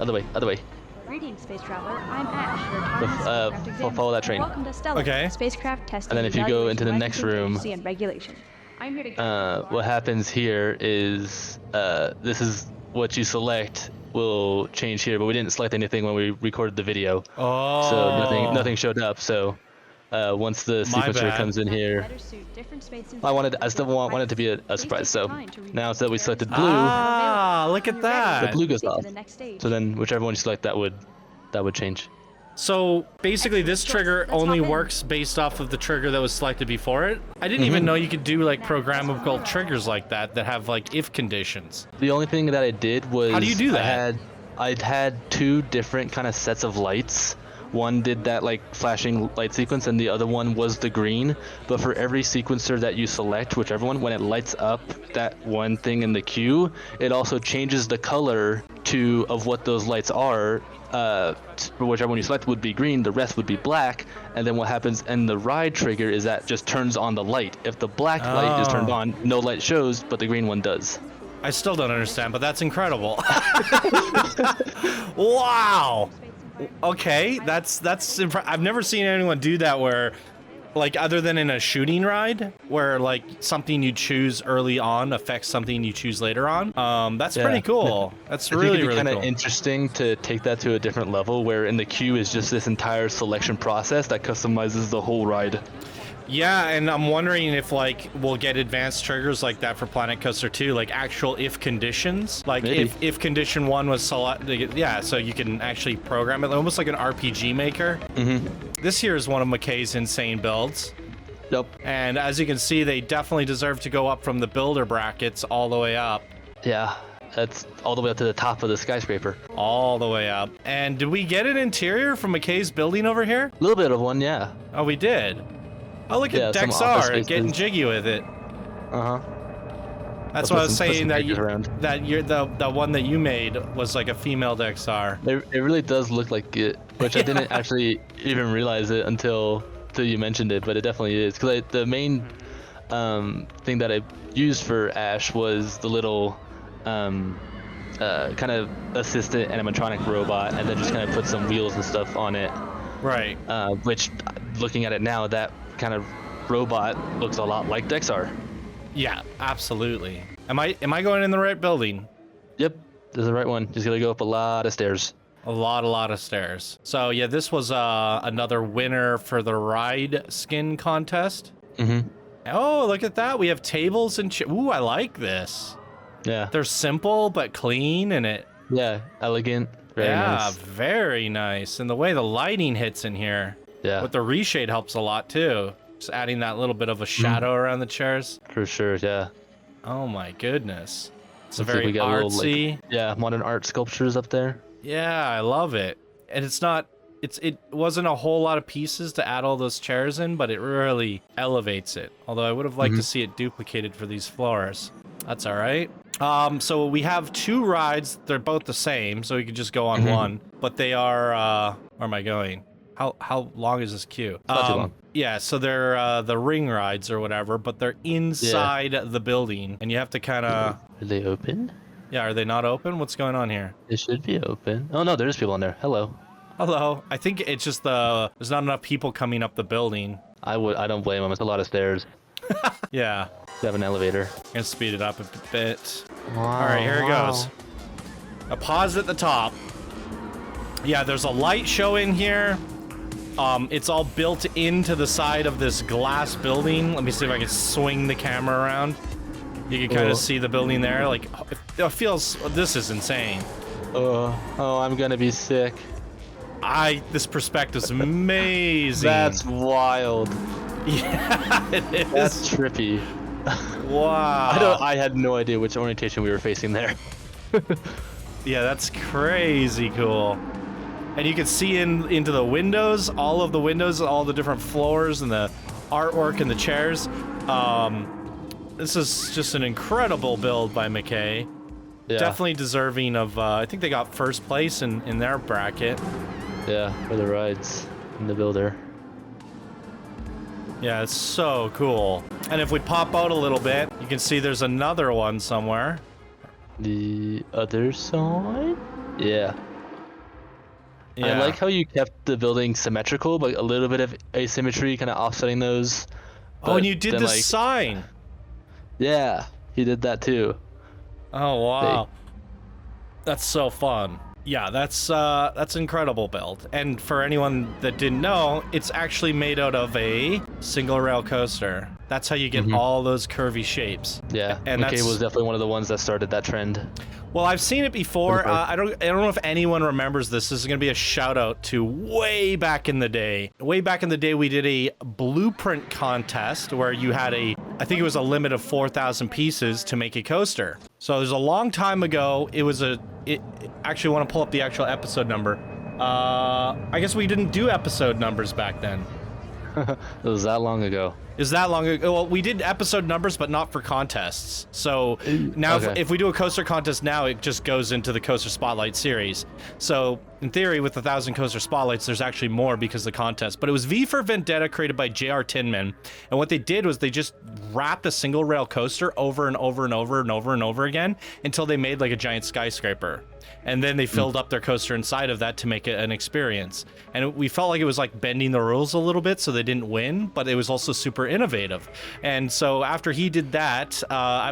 Greetings, space traveler. I'm Ash, your spacecraft examiner. Follow that train. Welcome to Stelar. Okay. Spacecraft testing. And then if you go into the next room, and regulation. I'm here to what happens here is this is what you select will change here, but we didn't select anything when we recorded the video. Oh. So nothing showed up. So once the sequencer comes in here, I still want it to be a surprise. So now instead we selected blue. Ah, look at that. The blue goes off. So then whichever one you select, that would change. So basically this trigger only works based off of the trigger that was selected before it? I didn't even know you could do like programmable triggers like that have like if conditions. The only thing that I did was... How do you do that? I'd had two different kind of sets of lights. One did that like flashing light sequence, and the other one was the green. But for every sequencer that you select, whichever one, when it lights up that one thing in the queue, it also changes the color of what those lights are. For whichever one you select would be green, the rest would be black. And then what happens in the ride trigger is that just turns on the light. If the black light is turned on, no light shows, but the green one does. I still don't understand, but that's incredible. Wow. Okay, that's I've never seen anyone do that where Like, other than in a shooting ride, where, like, something you choose early on affects something you choose later on. That's pretty cool. That's really, really kind of cool. interesting to take that to a different level, where in the queue is just this entire selection process that customizes the whole ride. Yeah, and I'm wondering if, like, we'll get advanced triggers like that for Planet Coaster 2, like actual if conditions. Like, Maybe. if condition 1 was selected, yeah, so you can actually program it, almost like an RPG maker. This here is one of McKay's insane builds. Yep. And as you can see, they definitely deserve to go up from the builder brackets all the way up. Yeah, that's all the way up to the top of the skyscraper. All the way up. And did we get an interior from McKay's building over here? A little bit of one, yeah. Oh, we did. Oh, look Yeah, at some office Dexar getting spaces. jiggy with it. Uh-huh. That's I'll what I put was some- put saying, some that pictures around. the one that you made was like a female Dexar. It really does look like it, which I didn't actually even realize it until you mentioned it, but it definitely is. Because the main thing that I used for Ash was the little kind of assistant animatronic robot, and then just kind of put some wheels and stuff on it. Right. Which, looking at it now, that kind of robot looks a lot like Dexar. Yeah, absolutely. Am I going in the right building? Yep, this is the right one. Just gotta go up a lot of stairs. A lot of stairs. So yeah, this was another winner for the ride skin contest. Oh, look at that. We have tables and ooh, I like this. Yeah. They're simple but clean, and it Yeah, elegant. Very nice. very nice. And the way the lighting hits in here Yeah, with the reshade helps a lot too. Just adding that little bit of a shadow around the chairs. for sure. Yeah. Oh my goodness. It's a Looks like very we got little, artsy. like, yeah, modern art sculptures up there. Yeah, I love it. And it wasn't a whole lot of pieces to add all those chairs in, but it really elevates it. Although I would have liked to see it duplicated for these floors. That's all right. So we have 2 rides. They're both the same, so we could just go on one. But they are, where am I going? How long is this queue? Not too long. Yeah, so they're the ring rides or whatever, but they're inside the building, and you have to kind of. Are they open? Yeah, are they not open? What's going on here? They should be open. Oh no, there's people in there. Hello. Hello. I think it's just there's not enough people coming up the building. I don't blame them. It's a lot of stairs. Yeah. They have an elevator. Gonna speed it up a bit. Wow. All right, here it goes. A pause at the top. Yeah, there's a light show in here. It's all built into the side of this glass building. Let me see if I can swing the camera around. You can kind of see the building there. Like, it feels. This is insane. Oh, I'm gonna be sick. This perspective's amazing. That's wild. Yeah, it is. That's trippy. Wow. I had no idea which orientation we were facing there. Yeah, that's crazy cool. And you can see into the windows, all of the windows, all the different floors and the artwork and the chairs. This is just an incredible build by McKay. Yeah. Definitely deserving of, I think they got first place in their bracket. Yeah, for the rides in the builder. Yeah, it's so cool. And if we pop out a little bit, you can see there's another one somewhere. The other side? Yeah. Yeah. I like how you kept the building symmetrical, but a little bit of asymmetry kind of offsetting those. Oh, and you But did then, the like, sign. Yeah, he did that too. Oh, wow. That's so fun. Yeah, that's incredible build. And for anyone that didn't know, it's actually made out of a single rail coaster. That's how you get all those curvy shapes. Yeah, And McKay that's- was definitely one of the ones that started that trend. Well, I've seen it before. Okay. I don't know if anyone remembers this. This is going to be a shout out to way back in the day. Way back in the day, we did a blueprint contest where you had I think it was a limit of 4,000 pieces to make a coaster. So it was a long time ago. Actually, I want to pull up the actual episode number. I guess we didn't do episode numbers back then. It was that long ago. Is that long ago? Well, we did episode numbers, but not for contests. So now Okay. if we do a coaster contest now, it just goes into the Coaster Spotlight series. So in theory, with 1,000 coaster spotlights, there's actually more because of the contest. But it was V for Vendetta created by J.R. Tinman. And what they did was they just wrapped a single rail coaster over and over and over and over and over again until they made like a giant skyscraper. And then they filled up their coaster inside of that to make it an experience. And we felt like it was like bending the rules a little bit, so they didn't win, but it was also super innovative. And so after he did that,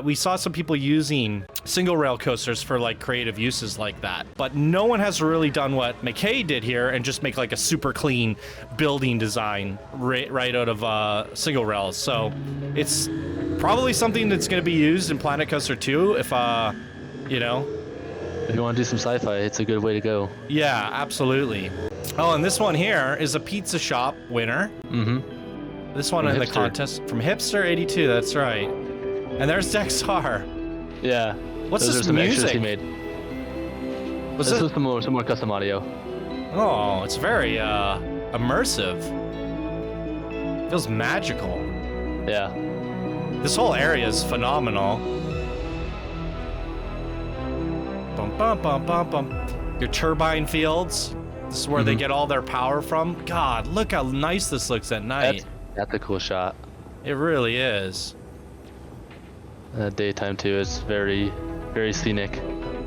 we saw some people using single rail coasters for like creative uses like that. But no one has really done what McKay did here and just make like a super clean building design right out of single rails. So it's probably something that's going to be used in Planet Coaster 2 if, you know, If you want to do some sci-fi, it's a good way to go. yeah, absolutely. Oh, and this one here is a pizza shop winner. Mm-hmm. This one From in the Hipster. contest from Hipster 82. That's right. And there's Dexar. Yeah. What's Those this are some extras music? he made. What's This this? was some more custom audio. Oh, it's very immersive. Feels magical. Yeah. This whole area is phenomenal. Bum bum bum bum bum. Your turbine fields. This is where they get all their power from. God, look how nice this looks at night. That's a cool shot. It really is. Daytime too. It's very, very scenic.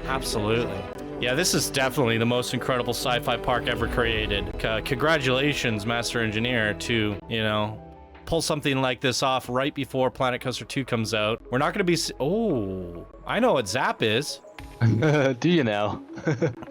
Absolutely. Yeah, this is definitely the most incredible sci-fi park ever created. Congratulations, Master Engineer, to, you know, pull something like this off right before Planet Coaster 2 comes out. We're not going to be... Oh, I know what Zap is. Do you now?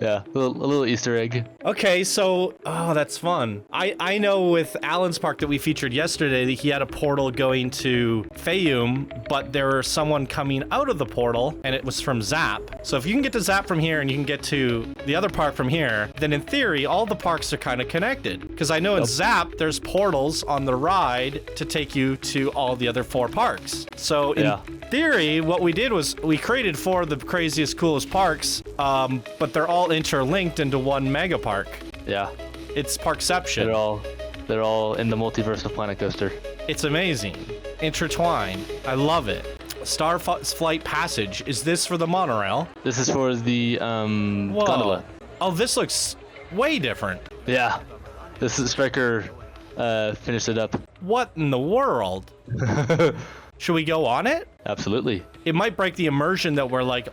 Yeah, a little Easter egg. Okay, so, oh, that's fun. I know with Alan's Park that we featured yesterday that he had a portal going to Fayum, but there was someone coming out of the portal, and it was from Zap. So if you can get to Zap from here and you can get to the other park from here, then in theory, all the parks are kind of connected. Because I know in Zap, there's portals on the ride to take you to all the other 4 parks. So in theory, what we did was we created 4 of the craziest, coolest parks, but they're all interlinked into one mega park. Yeah. It's Parkception. They're all in the multiverse of Planet Coaster. It's amazing. Intertwined. I love it. Star Flight Passage. Is this for the monorail? This is for the Whoa. gondola. Oh, this looks way different. Yeah. This is Striker finished it up. What in the world? Should we go on it? Absolutely. It might break the immersion that we're like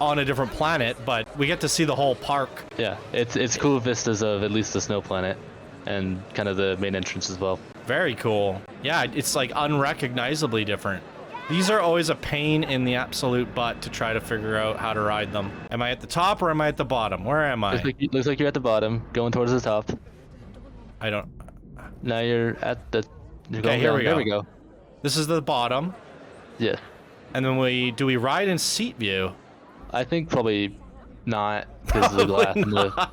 on a different planet, but we get to see the whole park. Yeah, it's cool vistas of at least the snow planet and kind of the main entrance as well. Very cool. Yeah, it's like unrecognizably different. These are always a pain in the absolute butt to try to figure out how to ride them. Am I at the top or am I at the bottom? Where am I? Looks like you're at the bottom, going towards the top. I don't... Now you're at the... You're Okay, going here down. we go. There we go. This is the bottom. Yes. And then do we ride in seat view? I think probably not, because of the glass. Probably And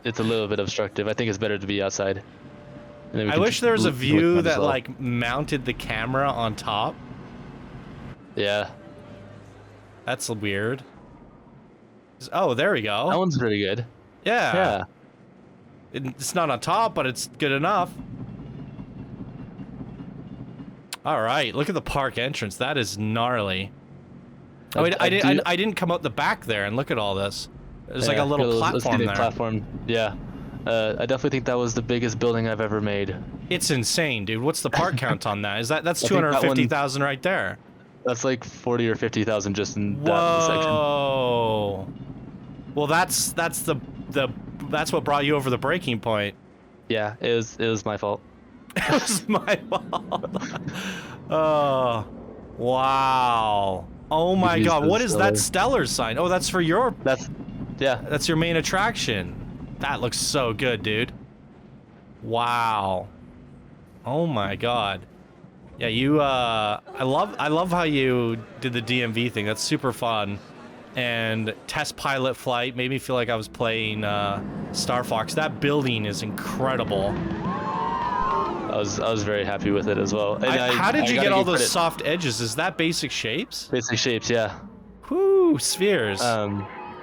it's a little bit obstructive. I think it's better to be outside. And then we I can wish there was a look view around as that well. like mounted the camera on top. Yeah. That's weird. Oh, there we That go. one's pretty good. Yeah. Yeah. It's not on top, but it's good enough. All right, look at the park entrance. That is gnarly. Oh, wait, I didn't come out the back there and look at all this. There's like a little platform there. Platform. Yeah. I definitely think that was the biggest building I've ever made. It's insane, dude. What's the park count on that? That's I think that one- 250,000 right there. That's like 40 or 50,000 just in that section. Whoa. Well, that's what brought you over the breaking point. Yeah, it was my fault. It was my fault. Oh, wow. Oh my used God. the What is that Stellar. Stelar sign? Oh, that's for your... Yeah. That's your main attraction. That looks so good, dude. Wow. Oh my God. Yeah, you I love how you did the DMV thing. That's super fun. And test pilot flight made me feel like I was playing Star Fox. That building is incredible. I was very happy with it as well. And How did you gotta get all give those credit. soft edges? Is that basic shapes? Basic shapes? Yeah. Whoo, spheres.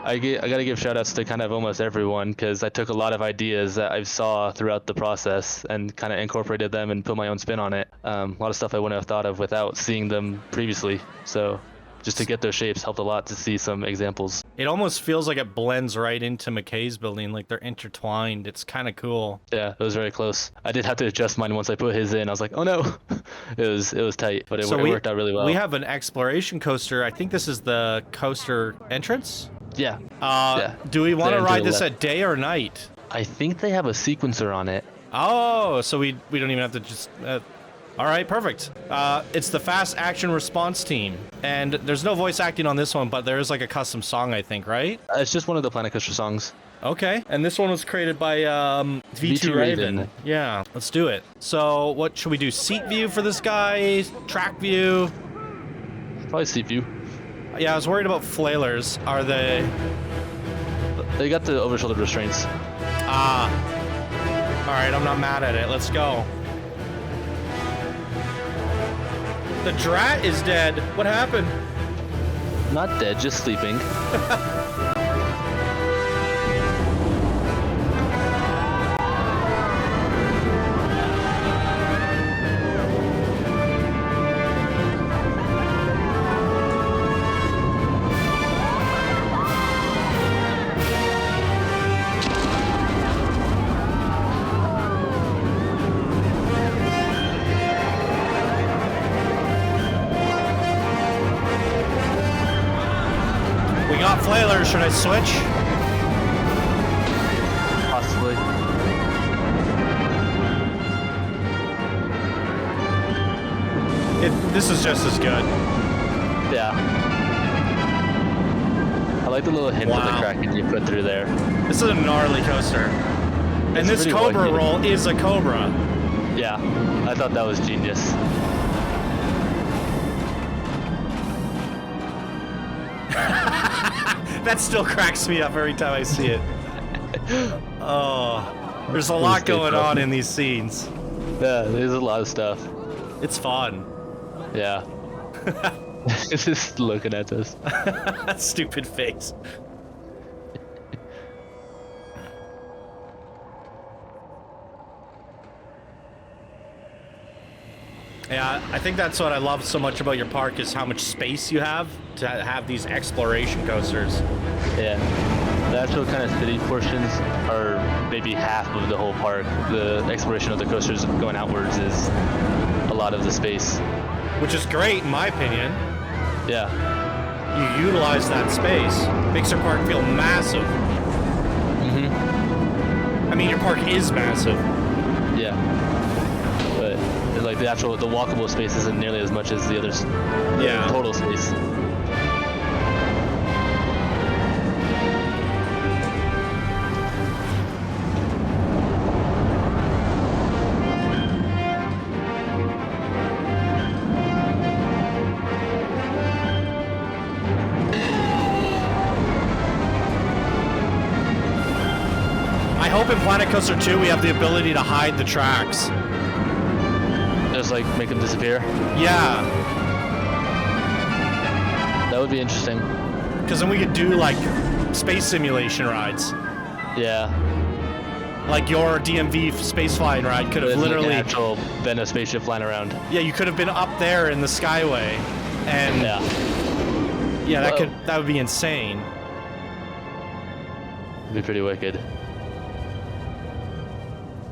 I gotta give shout outs to kind of almost everyone, because I took a lot of ideas that I saw throughout the process and kind of incorporated them and put my own spin on it. A lot of stuff I wouldn't have thought of without seeing them previously. So just to get those shapes helped a lot to see some examples. It almost feels like it blends right into McKay's building, like they're intertwined. It's kind of cool. Yeah, it was very close. I did have to adjust mine once I put his in. I was like, oh no, it was tight, but it worked out really well. We have an exploration coaster. I think this is the coaster entrance. Yeah. Do we want to There to ride the this left. at day or night? I think they have a sequencer on it. Oh, so we don't even have to just... all right, perfect. It's the Fast Action Response Team. And there's no voice acting on this one, but there is like a custom song, I think, right? It's just one of the Planet Coaster songs. Okay, and this one was created by V2 Raven. Yeah, let's do it. So what should we do? Seat view for this guy? Track view? Probably seat view. Yeah, I was worried about flailers. Are they... They got the over-shoulder restraints. Ah. All right, I'm not mad at it. Let's go. The Drat is dead. What happened? Not dead, just sleeping. We got flailers. Should I switch? Possibly. This is just as good. Yeah. I like the little hint of the Wow. Kraken you put through there. This is a gnarly coaster. And It's this pretty Cobra wicked. roll is a Cobra. Yeah, I thought that was genius. That still cracks me up every time I see it. Oh, there's a lot going on in these scenes. Yeah, there's a lot of stuff. It's fun. Yeah. It's just looking at this. That stupid face. Yeah, I think that's what I love so much about your park is how much space you have to have these exploration coasters. Yeah. The actual kind of city portions are maybe half of the whole park. The exploration of the coasters going outwards is a lot of the space. Which is great in my opinion. Yeah. You utilize that space. Makes your park feel massive. Mm-hmm. I mean, your park is massive. Yeah. But like the walkable space isn't nearly as much as the others. Yeah. Total space. I hope in Planet Coaster 2 we have the ability to hide the tracks. Just like make them disappear. Yeah, That would be interesting. because then we could do like space simulation rides. Yeah. Like your DMV space flying ride could have It's like literally... an actual been a spaceship flying around. Yeah, you could have been up there in the Skyway. And Yeah. yeah, Whoa. that would be insane. It'd be pretty wicked.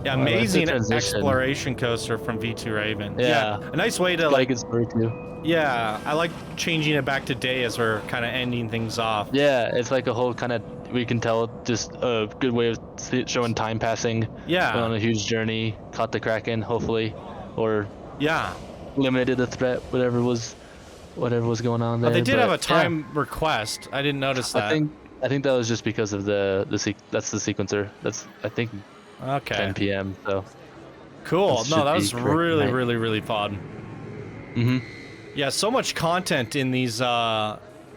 Yeah, Well, I like the amazing transition. exploration coaster from V2 Raven. Yeah. A nice way to Like like... it's very too. Yeah, I like changing it back to day as we're kind of ending things off. Yeah, it's like a whole kind of, we can tell, just a good way of showing time passing. Yeah. Went on a huge journey, caught the Kraken, hopefully, or Yeah. eliminated the threat, whatever was going on there. But they did have a yeah, time request. I didn't notice that. I think that was just because of that's the sequencer. That's I think Okay. 10 p.m. So. Cool. That No, should that be was correct really, tonight. really, really fun. Mhm. Yeah, so much content in these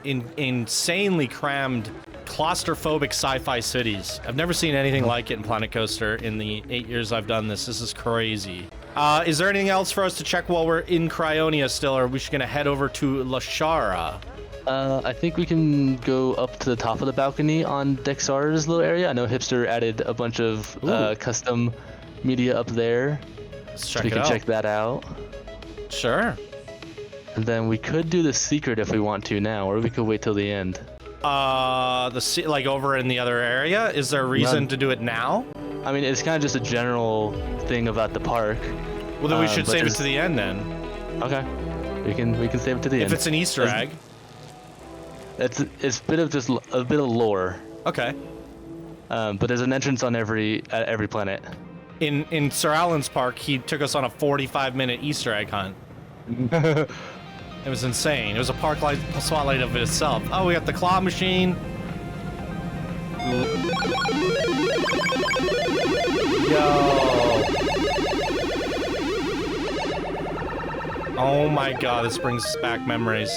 insanely crammed, claustrophobic sci-fi cities. I've never seen anything like it in Planet Coaster in the 8 years I've done this. This is crazy. Is there anything else for us to check while we're in Cryonia still, or are we just gonna head over to Lushara? I think we can go up to the top of the balcony on Dexar's little area. I know Hipster added a bunch of custom media up there. Let's So check we it can out. check that out. Sure. And then we could do the secret if we want to now, or we could wait till the end. Like over in the other area. Is there a reason to do it now? I mean, it's kind of just a general thing about the park. Well, then we should but save it there's- to the end then. Okay. We can save it to the end. If it's an Easter egg. It's a bit of lore. Okay. But there's an entrance on every planet. In Sir Alan's park, he took us on a 45-minute Easter egg hunt. It was insane. It was a park light spotlight of itself. Oh, we got the claw machine. Yo. Oh my god, this brings back memories.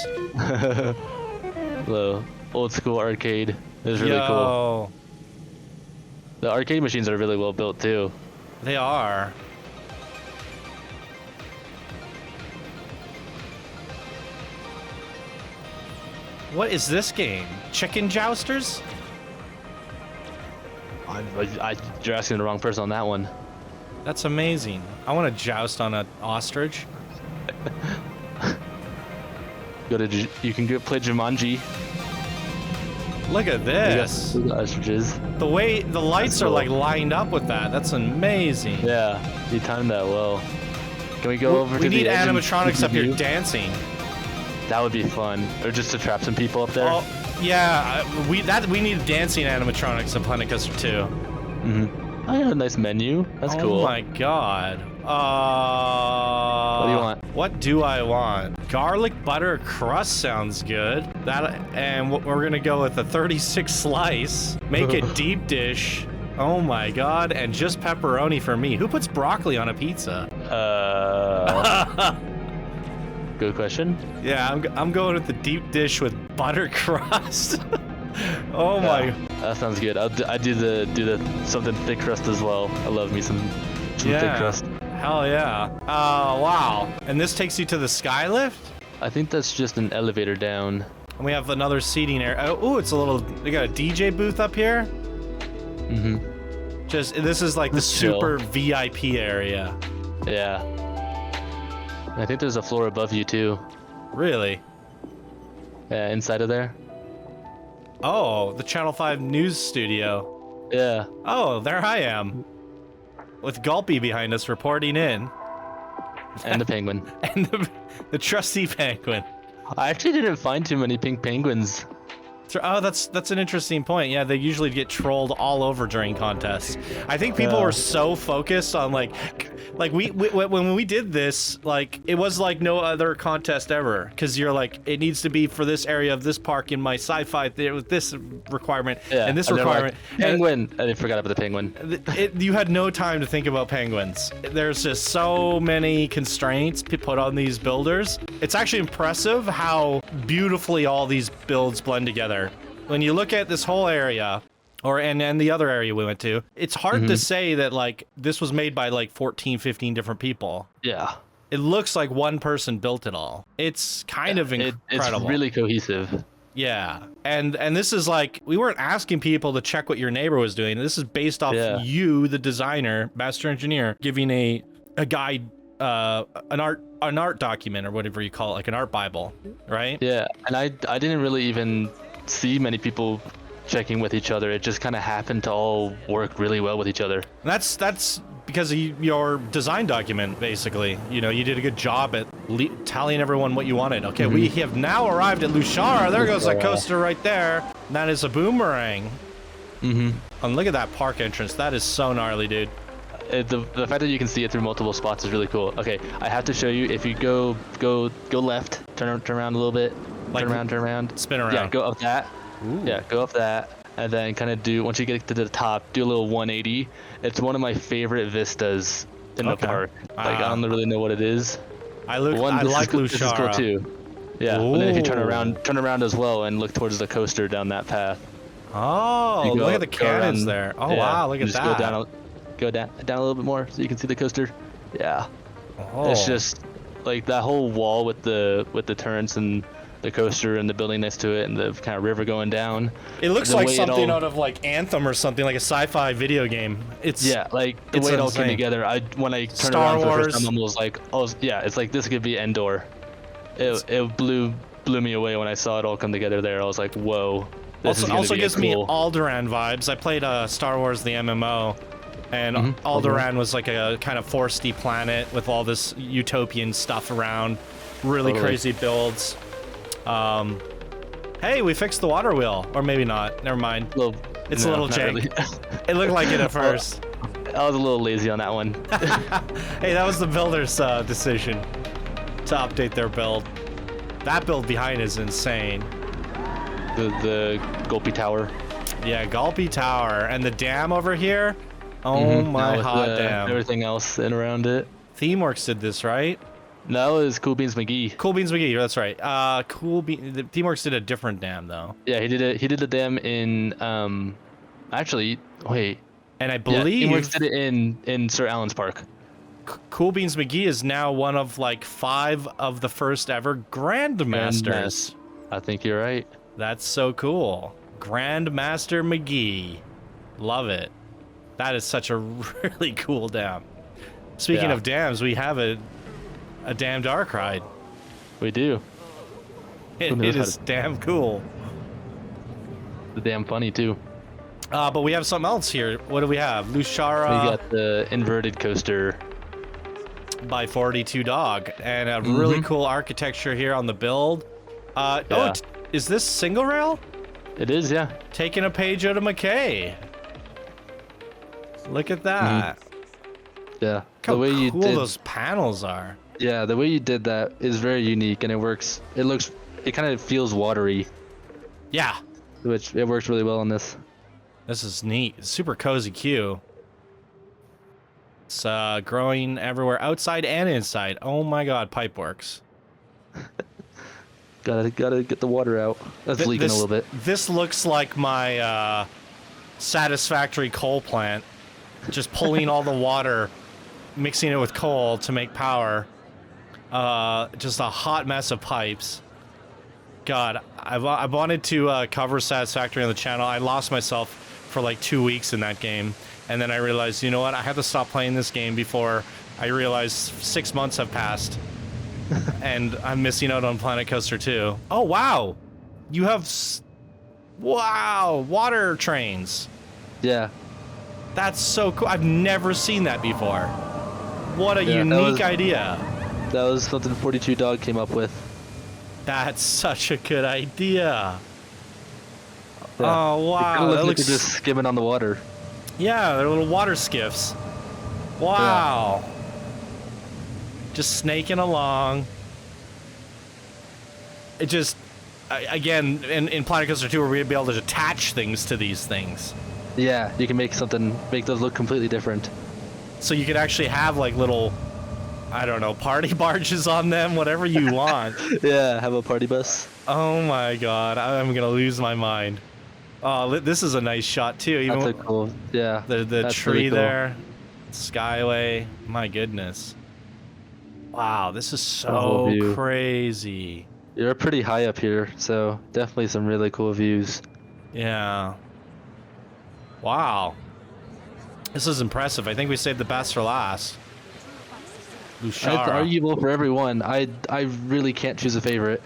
The old school arcade is really cool. Yo. The arcade machines are really well built too. They are. What is this game? Chicken jousters? You're asking the wrong person on that one. That's amazing. I want to joust on an ostrich. You can go play Jumanji. Look at this. The ostriches. The way the lights are cool. like lined up with that. That's amazing. Yeah, you timed that well. Can we go over We to need the edge and animatronics up here preview? dancing. That would be fun. Or just to trap some people up there. Oh, yeah. We need dancing animatronics in Planet Coaster 2. Mm-hmm. I got a nice menu. That's cool. Oh my god. What do you want? What do I want? Garlic butter crust sounds good. We're gonna go with a 36 slice. Make it deep dish. Oh my god, and just pepperoni for me. Who puts broccoli on a pizza? Good question. Yeah, I'm going with the deep dish with butter crust. Oh my. That sounds good. I do the something thick crust as well. I love me some thick crust. Hell yeah. Wow. And this takes you to the skylift? I think that's just an elevator down. And we have another seating area. Oh, it's a little. They got a DJ booth up here. Mm-hmm. This is like the That's chill. super VIP area. Yeah. I think there's a floor above you too. Really? Yeah, inside of there. Oh, the Channel 5 news studio. Yeah. Oh, there I am. With Gulpy behind us reporting in. And the penguin. And the trusty penguin. I actually didn't find too many pink penguins. Oh, that's an interesting point. Yeah, they usually get trolled all over during contests. I think people were so focused on like we when we did this, like it was like no other contest ever, because you're like, it needs to be for this area of this park in my sci-fi with this requirement and this and they're requirement. Like, penguin. And I forgot about the penguin. You had no time to think about penguins. There's just so many constraints put on these builders. It's actually impressive how beautifully all these builds blend together. When you look at this whole area, and the other area we went to, it's hard to say that like this was made by like 14, 15 different people. Yeah. It looks like one person built it all. It's kind of incredible. It's really cohesive. Yeah. And this is like, we weren't asking people to check what your neighbor was doing. This is based off you, the designer, master engineer, giving a guide, an art document or whatever you call it, like an art Bible, right? Yeah, and I didn't really even see many people checking with each other. It just kind of happened to all work really well with each other. And that's because of your design document, basically. You know, you did a good job at telling everyone what you wanted. Okay, we have now arrived at Lushara. There goes that coaster right there. And that is a Boomerang. And look at that park entrance. That is so gnarly, dude. The fact that you can see it through multiple spots is really cool. Okay, I have to show you. If you go left, turn around a little bit, Like, turn around, spin around. Yeah, go up that. Ooh. Yeah, go up that, and then kind of once you get to the top, do a little 180. It's one of my favorite vistas in the park. Like I don't really know what it is. I like Lushara. This is cool too. Yeah, and then if you turn around as well and look towards the coaster down that path. Oh, look at the cannons there. Oh wow, look at just that. Go down a little bit more so you can see the coaster. Yeah. Oh. It's just like that whole wall with the turrets and the coaster and the building next to it and the kind of river going down. It looks The like way it something all- out of like Anthem or something, like a sci-fi video game. It's Yeah, like the it's way it all came insane. together. When I turned Star around for the Wars. first time, I was like, oh yeah, it's like this could be Endor. It blew me away when I saw it all come together there. I was like, whoa. This is gonna Also be gives cool. me Alderaan vibes. I played Star Wars the MMO, and Mm-hmm. Alderaan was like a kind of foresty planet with all this utopian stuff around, really Totally. crazy builds. Hey, we fixed the water wheel, or maybe not. Never mind. Well, It's no, a little not jank. really. It looked like it at first. I was a little lazy on that one. Hey, that was the builder's decision to update their build. That build behind is insane. the Gulpy Tower. Yeah, Gulpy Tower and the dam over here. Oh Mhm. my Now with hot damn! everything else in around it. Themeworks did this, right? That was Cool Beans McGee. Cool Beans McGee, that's right. The Themeworks did a different dam though, Yeah, he did a dam in actually wait. and I Yeah, believe Themeworks did it in Sir Allen's Park. Cool Beans McGee is now one of like 5 of the first ever Grandmasters. I think you're right. That's so cool. Grandmaster McGee, love it. That is such a really cool dam. Speaking Yeah. of dams, we have a damn dark ride. We do. It knows how is to- damn cool. The damn funny too. But we have something else here. What do we have? Lushara We got the inverted coaster. by 42 Dog, and a really cool architecture here on the build. Yeah. Is this single rail? It is, yeah. Taking a page out of McKay. Look at that. Yeah. Look how the way you cool did, those panels are. yeah, the way you did that is very unique, and it works. It kind of feels watery, Yeah, which it works really well on this. this is neat. Super cozy queue. It's growing everywhere, outside and inside. Oh my god, Pipeworks. Gotta get the water out. That's leaking a little bit. This looks like my satisfactory coal plant. Just pulling all the water, mixing it with coal to make power. Just a hot mess of pipes. God, I wanted to cover Satisfactory on the channel. I lost myself for like 2 weeks in that game. And then I realized, you know what? I have to stop playing this game before I realized 6 months have passed. And I'm missing out on Planet Coaster 2. Oh, wow. You have... Wow, water trains. Yeah. That's so cool. I've never seen that before. What a Yeah, that unique was- idea. That was something 42 Dog came up with. That's such a good idea. Yeah. Oh, It wow. kinda That looks like looks... they're just skimming on the water. Yeah, they're little water skiffs. Wow. Just snaking along. It just... Again, in Planet Coaster 2, we'll be able to attach things to these things. Yeah, you can make those look completely different. So you could actually have like little, I don't know, party barges on them, whatever you want. Yeah, have a party bus. Oh my god, I'm gonna lose my mind. Oh, this is a nice shot too. Even That's a cool. Yeah. the that's tree really cool. there, Skyway. My goodness. Wow, this is The whole so view. crazy. You're pretty high up here, so definitely some really cool views. Yeah. Wow. This is impressive. I think we saved the best for last. It's Lushara. arguable for everyone. I really can't choose a favorite.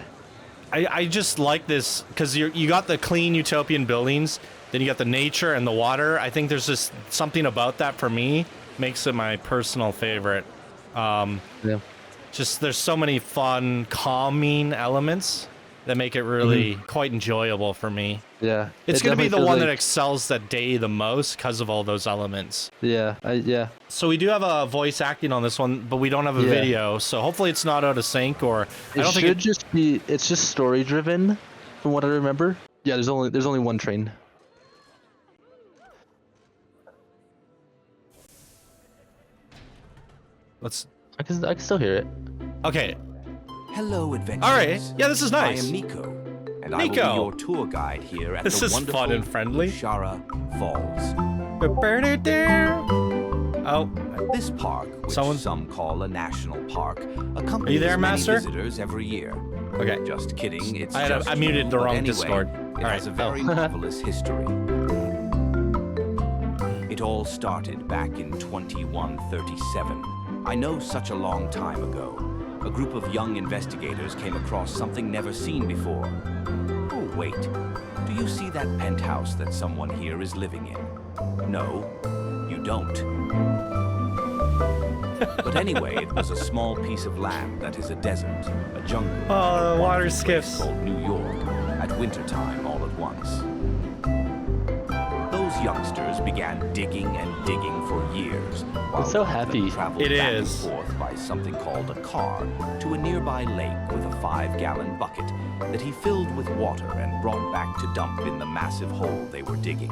I just like this because you got the clean utopian buildings, then you got the nature and the water. I think there's just something about that for me makes it my personal favorite. Yeah. Just there's so many fun, calming elements that make it really quite enjoyable for me. Yeah. It's It going to be definitely the feels one that like- excels that day the most because of all those elements. Yeah. Yeah. So we do have a voice acting on this one, but we don't have a Yeah. video. So hopefully it's not out of sync, or I It don't should think just be. It's just story driven, from what I remember. Yeah. There's only one train. let's. I can still hear it. Okay. Hello, adventurers. All right. Yeah, this is nice. I am Nico, and I will Nico. be your tour guide here at This the is wonderful fun and friendly. Lushara Falls. Oh, This park, which Someone- some call a national park, accompanies Are you there, many Master? visitors every year. Okay. Just kidding. It's I just muted you, the but wrong anyway, Discord. It All has right. a very marvelous history. It all started back in 2137. I know such a long time ago. A group of young investigators came across something never seen before. Oh, wait. Do you see that penthouse that someone here is living in? No, you don't. But anyway, it was a small piece of land that is a desert, a jungle, Oh, a water wonderful place skiffs. called New York, at wintertime all at once. Those youngsters began digging and digging for years. While so one of them happy. traveled It back is. and forth by something called a car to a nearby lake with a 5-gallon bucket that he filled with water and brought back to dump in the massive hole they were digging.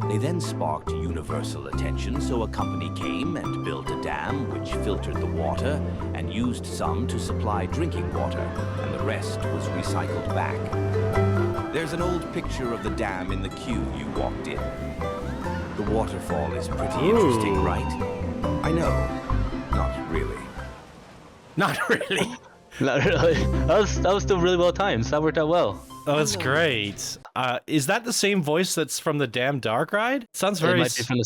They then sparked universal attention, so a company came and built a dam which filtered the water and used some to supply drinking water, and the rest was recycled back. There's an old picture of the dam in the queue you walked in. The waterfall is pretty interesting, right? I know. Not really. Not really. Not really. That was still really well timed. So that worked out well. Oh, that's great. Is that the same voice that's from the damn Dark Ride? Sounds It very might be from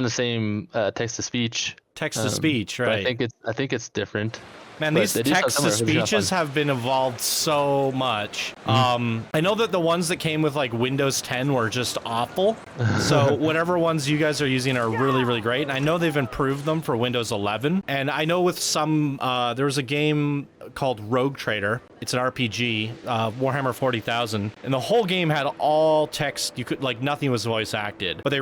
the same text to speech. text to speech, But right? I think it's different. Man, but these they do sound text to similar, which is speeches fun. have been evolved so much. I know that the ones that came with like Windows 10 were just awful. So whatever ones you guys are using are really, really great. And I know they've improved them for Windows 11. And I know with some, there was a game called Rogue Trader. It's an RPG, Warhammer 40,000. And the whole game had all text. You could, like, nothing was voice acted. But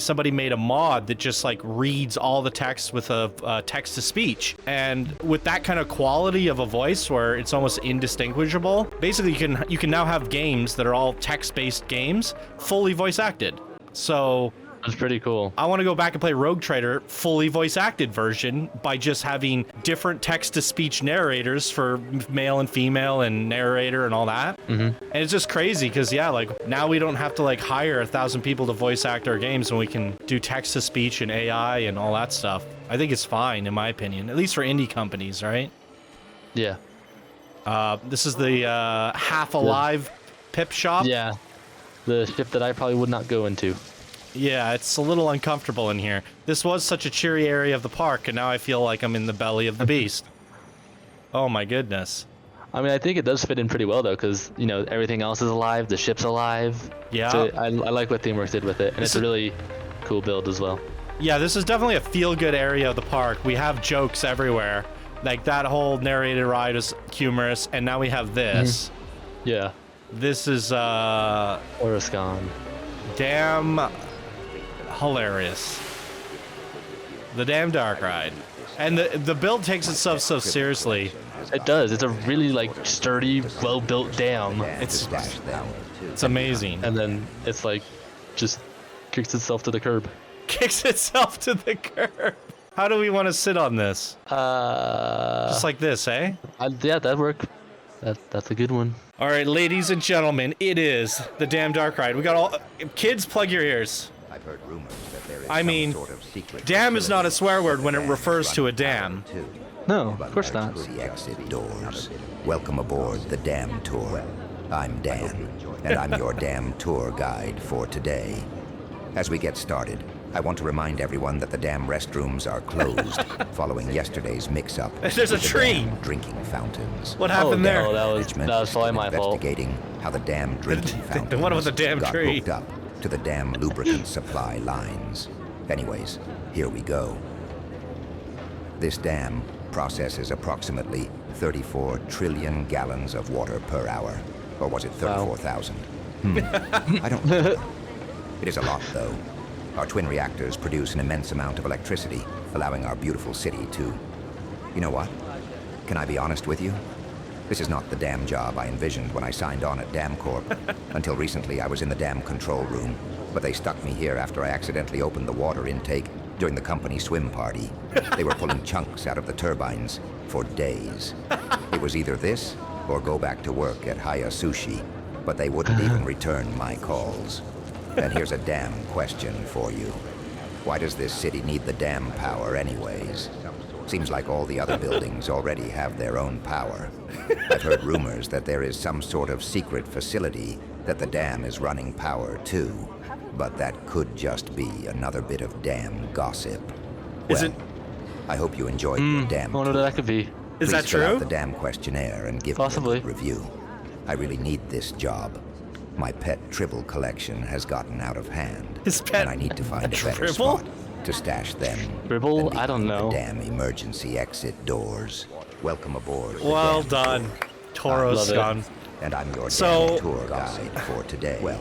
somebody made a mod that just like reads all the text with a text to speech. And with that kind of quality of a voice where it's almost indistinguishable, basically you can now have games that are all text-based games fully voice acted. So That's pretty cool. I want to go back and play Rogue Trader fully voice acted version by just having different text to speech narrators for male and female and narrator and all that. And it's just crazy because like now we don't have to like hire 1,000 people to voice act our games when we can do text to speech and AI and all that stuff. I think it's fine in my opinion, at least for indie companies, right? Yeah. This is the Half Alive Pip Shop. Yeah. The ship that I probably would not go into. Yeah, it's a little uncomfortable in here. This was such a cheery area of the park, and now I feel like I'm in the belly of the beast. Oh my goodness. I mean, I think it does fit in pretty well though, because everything else is alive. The ship's alive. Yeah. So I like what Themeworks did with it, and it's a really cool build as well. Yeah, this is definitely a feel-good area of the park. We have jokes everywhere. Like that whole narrated ride is humorous, and now we have this. Yeah. This is Oroscon. damn hilarious. The damn dark ride. And the build takes itself so seriously. It does. It's a really sturdy, well-built dam. It's amazing. And then it's just kicks itself to the curb. Kicks itself to the curb. How do we want to sit on this? Just like this, eh? Yeah, that'd work. That's a good one. All right, ladies and gentlemen, it is the damn dark ride. We got all kids. Plug your ears. I've heard rumors that there is I mean, some sort of secret Dam is not a swear word when it facility refers to a running dam. too. No, of course not. Emergency exit doors. Welcome aboard the Dam Tour. I'm Dan, and I'm your Dam Tour guide for today. As we get started, I want to remind everyone that the dam restrooms are closed following yesterday's mix-up. There's a with the tree. dam drinking fountains. What happened there? No, that was Management probably is my fault. investigating how the dam drinking fountains What about the damn got tree? hooked up to the dam lubricant supply lines. Anyways, here we go. This dam processes approximately 34 trillion gallons of water per hour. Or was it 34,000? I don't know. It is a lot, though. Our twin reactors produce an immense amount of electricity, allowing our beautiful city to... You know what? Can I be honest with you? This is not the dam job I envisioned when I signed on at DamCorp. Until recently, I was in the dam control room, but they stuck me here after I accidentally opened the water intake during the company swim party. They were pulling chunks out of the turbines for days. It was either this or go back to work at Haya Sushi, but they wouldn't even return my calls. And here's a damn question for you. Why does this city need the dam power anyways? Seems like all the other buildings already have their own power. I've heard rumors that there is some sort of secret facility that the dam is running power to, but that could just be another bit of dam gossip. Is Well, it- I hope you enjoyed your dam I wonder tour. what that could be. Is Please that fill out true? the dam questionnaire and give Possibly. me a good review. I really need this job. My pet Tribble collection has gotten out of hand, His pet and I need to find a better Tribble? spot to stash them. Tribble? than I don't behind know. The damn emergency exit doors. Welcome aboard. the Well dam done, tour. Toro's Love it. gone. And I'm your So- damn tour guide for today. Well,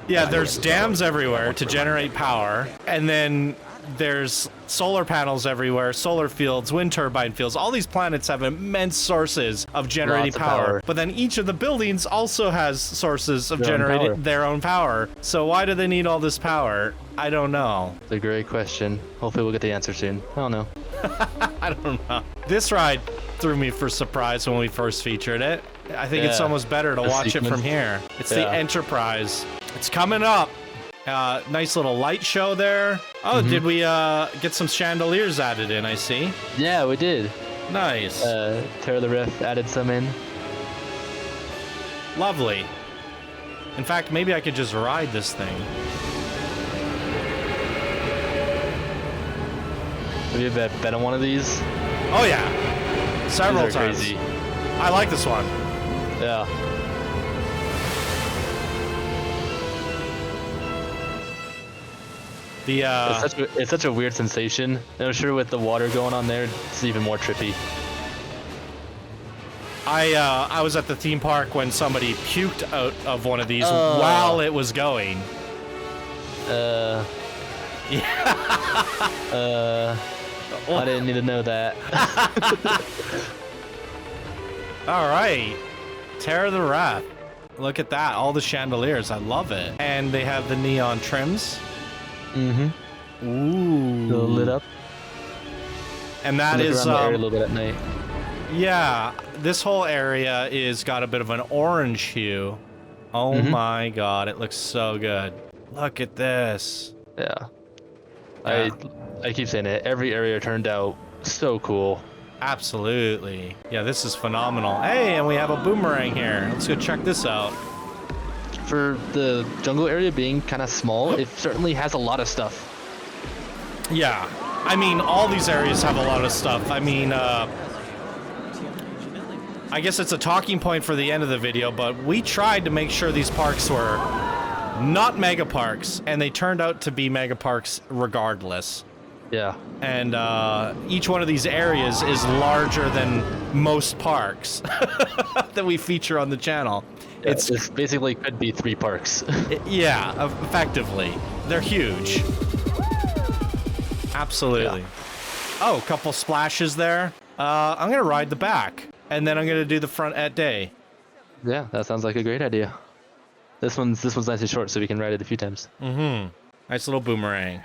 Yeah, there's dams everywhere to generate power, and then there's solar panels everywhere, solar fields, wind turbine fields. All these planets have immense sources of generating Lots of power. power. But then each of the buildings also has sources of Their own generating power. their own power. So why do they need all this power? I don't know. It's a great question. Hopefully we'll get the answer soon. I don't know. I don't know. This ride threw me for surprise when we first featured it. I think it's Yeah. almost better to The watch it from sequence. here. It's the Yeah. Enterprise. It's coming up. Nice little light show there. Oh, did we get some chandeliers added in? I see. Yeah, we did. Nice. Terra the Ref added some in. Lovely. In fact, maybe I could just ride this thing. Have you been on one of these? Oh, yeah. Several These are times. crazy. I like this one. Yeah. The It's such a weird sensation. And I'm sure with the water going on there, it's even more trippy. I was at the theme park when somebody puked out of one of these while it was going. I didn't need to know that. All right. Terra the Wrath. Look at that. All the chandeliers. I love it. And they have the neon trims. Mm-hmm. Ooh. Little lit up. And that Look is, around the area a little bit at night. yeah, this whole area is got a bit of an orange hue. Oh my god, it looks so good. Look at this. Yeah. Yeah. I keep saying it. Every area turned out so cool. Absolutely. Yeah, this is phenomenal. Hey, and we have a boomerang here. Let's go check this out. For the jungle area being kind of small, it certainly has a lot of stuff. Yeah. I mean, all these areas have a lot of stuff. I mean, I guess it's a talking point for the end of the video, but we tried to make sure these parks were not mega parks, and they turned out to be mega parks regardless. Yeah. And each one of these areas is larger than most parks that we feature on the channel. It's This basically could be 3 parks. yeah, effectively. They're huge. Absolutely. Oh, a couple splashes there. I'm gonna ride the back, and then I'm gonna do the front at day. Yeah, that sounds like a great idea. This one's nice and short, so we can ride it a few times. Nice little boomerang.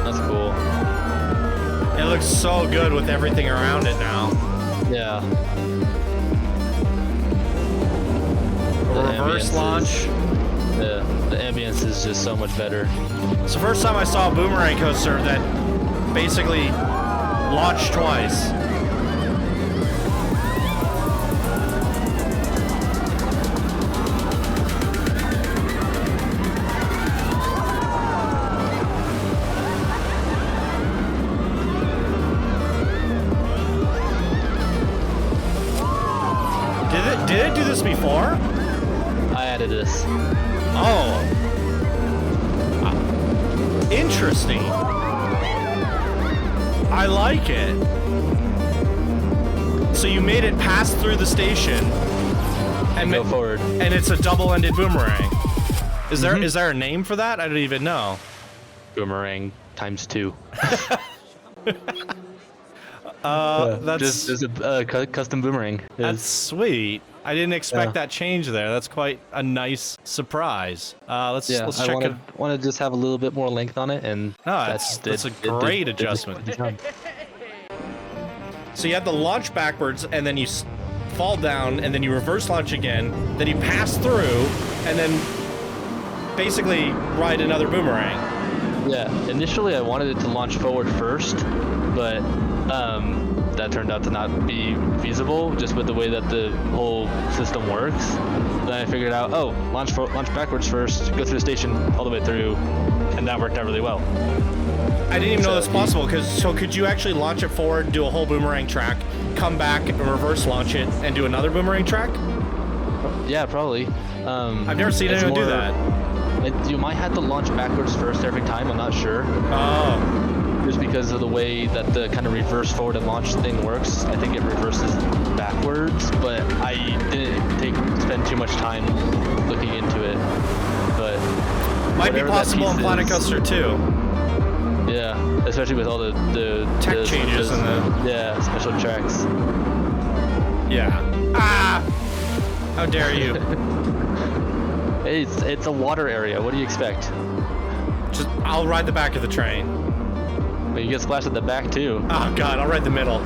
That's cool. It looks so good with everything around it now. Yeah. A The reverse ambience launch. The ambience is just so much better. It's the first time I saw a boomerang coaster that basically launched twice. Did it do this before? I added this. Oh. Interesting. I like it. So you made it pass through the station and Go forward. and it's a double-ended boomerang. Is there a name for that? I don't even know. Boomerang times 2. That's just a custom boomerang. that's sweet. I didn't expect that change there. That's quite a nice surprise. Let's check it. Want to just have a little bit more length on it, and That's a great adjustment. So you have to launch backwards, and then you fall down, and then you reverse launch again. Then you pass through, and then basically ride another boomerang. Yeah, initially I wanted it to launch forward first, but that turned out to not be feasible just with the way that the whole system works. Then I figured out, oh, launch backwards first, go through the station all the way through, and that worked out really well. I didn't even know that's possible, so could you actually launch it forward, do a whole boomerang track, come back and reverse launch it, and do another boomerang track? Yeah, probably. I've never seen anyone do that. You might have to launch backwards first every time, I'm not sure. Oh. Just because of the way that the kind of reverse forward and launch thing works. I think it reverses backwards, but I didn't spend too much time looking into it. But might be possible in Planet Coaster too. Yeah, especially with all the tech changes and the special tracks. Yeah. Ah! How dare you? It's a water area. What do you expect? I'll ride the back of the train. But you get splashed at the back too. Oh god, I'll ride the middle.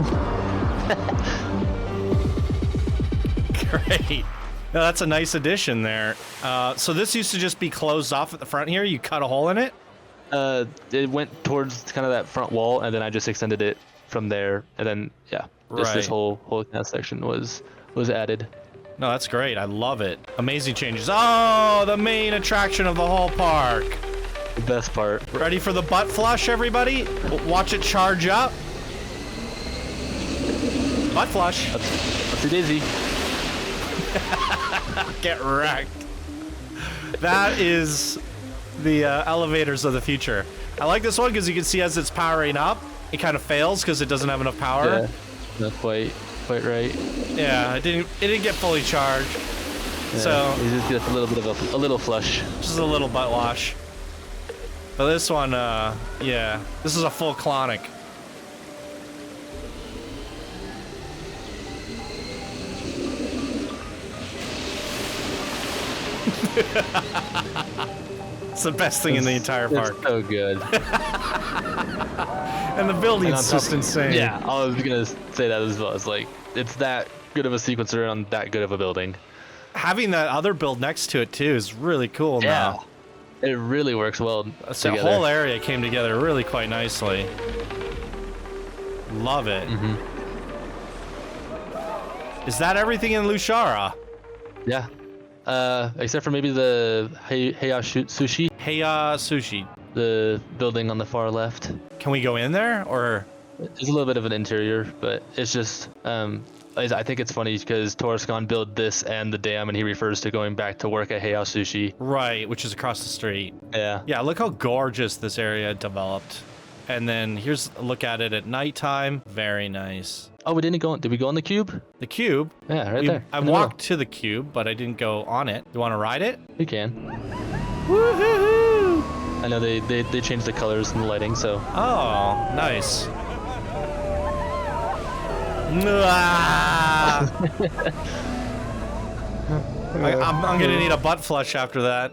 Great. No, that's a nice addition there. So this used to just be closed off at the front here. You cut a hole in it. It went towards kind of that front wall, and then I just extended it from there, and then this whole kind of section was added. No, that's great. I love it. Amazing changes. Oh, the main attraction of the whole park. The best part. Ready for the butt flush, everybody? Watch it charge up. Butt flush. That's a daisy. Get wrecked. That is the elevators of the future. I like this one because you can see as it's powering up, it kind of fails because it doesn't have enough power. Yeah, not quite right. Yeah, it didn't get fully charged. Yeah, so you just get a little bit of a little flush. Just a little butt wash. But this one, yeah, this is a full clonic. It's the best thing in the entire park. It's so good. And the building's just insane. Yeah, I was gonna say that as well. It's like, it's that good of a sequencer on that good of a building. Having that other build next to it too is really cool now. It really works well The whole area came together really quite nicely. Love it. Mm-hmm. Is that everything in Lushara? Yeah. Except for maybe the Heya Sushi, the building on the far left. Can we go in there, or? There's a little bit of an interior, but it's just, I think it's funny because Torrescon built this and the dam, and he refers to going back to work at Heya Sushi. Right, which is across the street. Yeah. Yeah, look how gorgeous this area developed. And then here's a look at it at nighttime. Very nice. Oh, did we go on the cube? The cube? Yeah, right there. I walked to the cube, but I didn't go on it. You want to ride it? We can. Woohoo! I know they changed the colors and the lighting, so. Oh, nice. I'm gonna need a butt flush after that.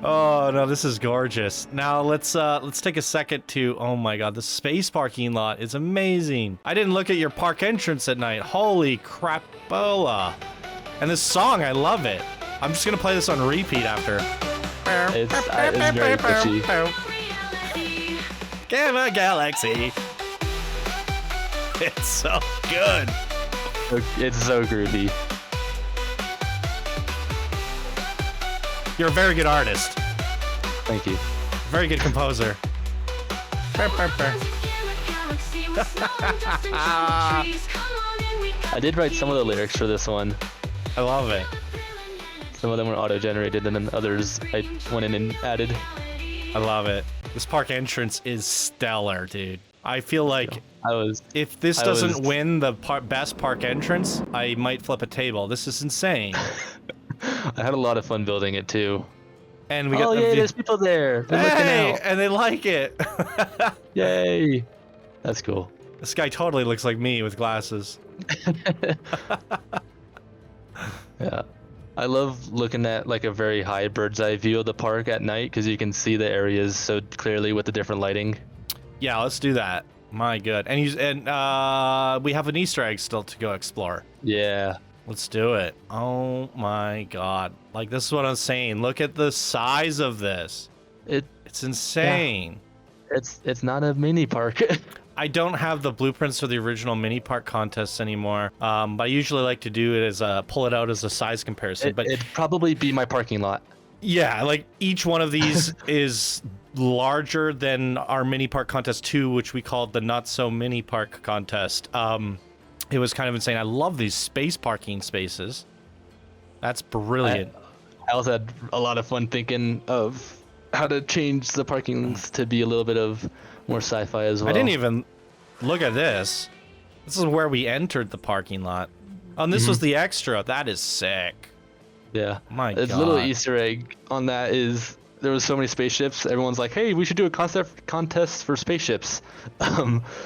Oh no, this is gorgeous. Now let's take a second to, oh my god, the space parking lot is amazing. I didn't look at your park entrance at night. Holy crapola. And this song, I love it. I'm just gonna play this on repeat after. It's very catchy. Gamma Galaxy. It's so good. It's so groovy. You're a very good artist. Thank you. Very good composer. I did write some of the lyrics for this one. I love it. Some of them were auto-generated, and then others I went in and added. I love it. This park entrance is stellar, dude. I feel like if this doesn't win the best park entrance, I might flip a table. This is insane. I had a lot of fun building it too. And we got Oh, yay, there's people there. They're looking out. and they like it. Yay. That's cool. This guy totally looks like me with glasses. Yeah. I love looking at like a very high bird's eye view of the park at night because you can see the areas so clearly with the different lighting. Yeah, let's do that. My good. And we have an Easter egg still to go explore. Yeah. Let's do it. Oh my god. Like, this is what I'm saying. Look at the size of this. It's insane. Yeah. It's not a mini park. I don't have the blueprints for the original mini park contests anymore. But I usually like to do it as pull it out as a size comparison. But it'd probably be my parking lot. Yeah, like each one of these is larger than our mini park contest 2, which we called the not so mini park contest. It was kind of insane. I love these space parking spaces. That's brilliant. I also had a lot of fun thinking of how to change the parkings to be a little bit of more sci-fi as well. I didn't even look at this. This is where we entered the parking lot. Oh, and this was the extra. That is sick. Yeah. My a god. little Easter egg on that is there was so many spaceships. Everyone's like, hey, we should do a contest for spaceships.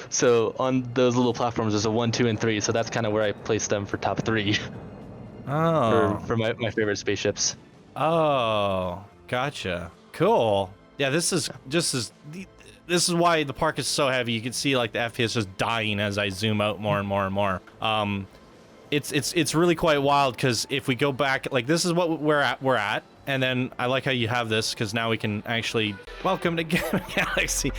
So on those little platforms, there's a 1, 2, and 3. So that's kind of where I placed them for top 3. Oh. For my favorite spaceships. Oh, gotcha. Cool. Yeah, this is why the park is so heavy. You can see like the FPS just dying as I zoom out more and more and more. It's really quite wild because if we go back, like this is what we're at, and then I like how you have this because now we can actually welcome to Galaxy.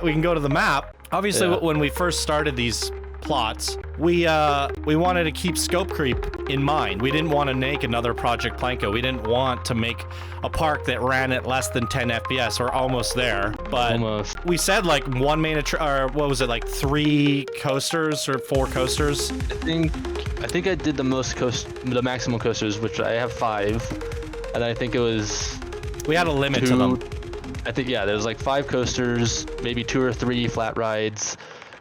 We can go to the map. Obviously, when we first started these plots, we wanted to keep scope creep in mind. We didn't want to make another Project Planko. We didn't want to make a park that ran at less than 10 FPS. We're almost there, but we said like one main or what was it, like 3 coasters or 4 coasters? I think I did the maximum coasters, which I have 5, and I think it was. We had a limit to them. I think there was like 5 coasters, maybe 2 or 3 flat rides,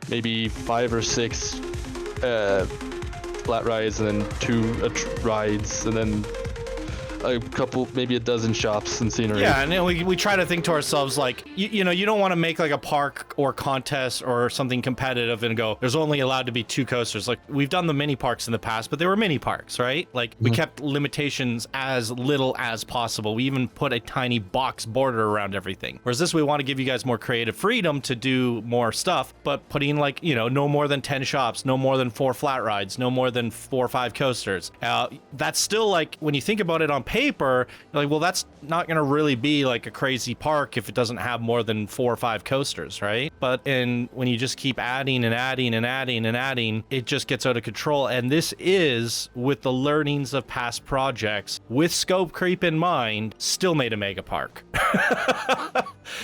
maybe 5 or 6 flat rides, and then 2 rides, and then a couple, maybe a dozen shops and scenery. Yeah, and then we try to think to ourselves like, you know, you don't want to make like a park or contest or something competitive and go, there's only allowed to be 2 coasters. Like we've done the mini parks in the past, but they were mini parks, right? Like we kept limitations as little as possible. We even put a tiny box border around everything. Whereas this, we want to give you guys more creative freedom to do more stuff, but putting like, you know, no more than 10 shops, no more than 4 flat rides, no more than 4 or 5 coasters. That's still like, when you think about it on paper, you're like, well, that's not going to really be like a crazy park if it doesn't have more than 4 or 5 coasters, right? But when you just keep adding and adding and adding and adding, it just gets out of control. And this is, with the learnings of past projects, with scope creep in mind, still made a mega park.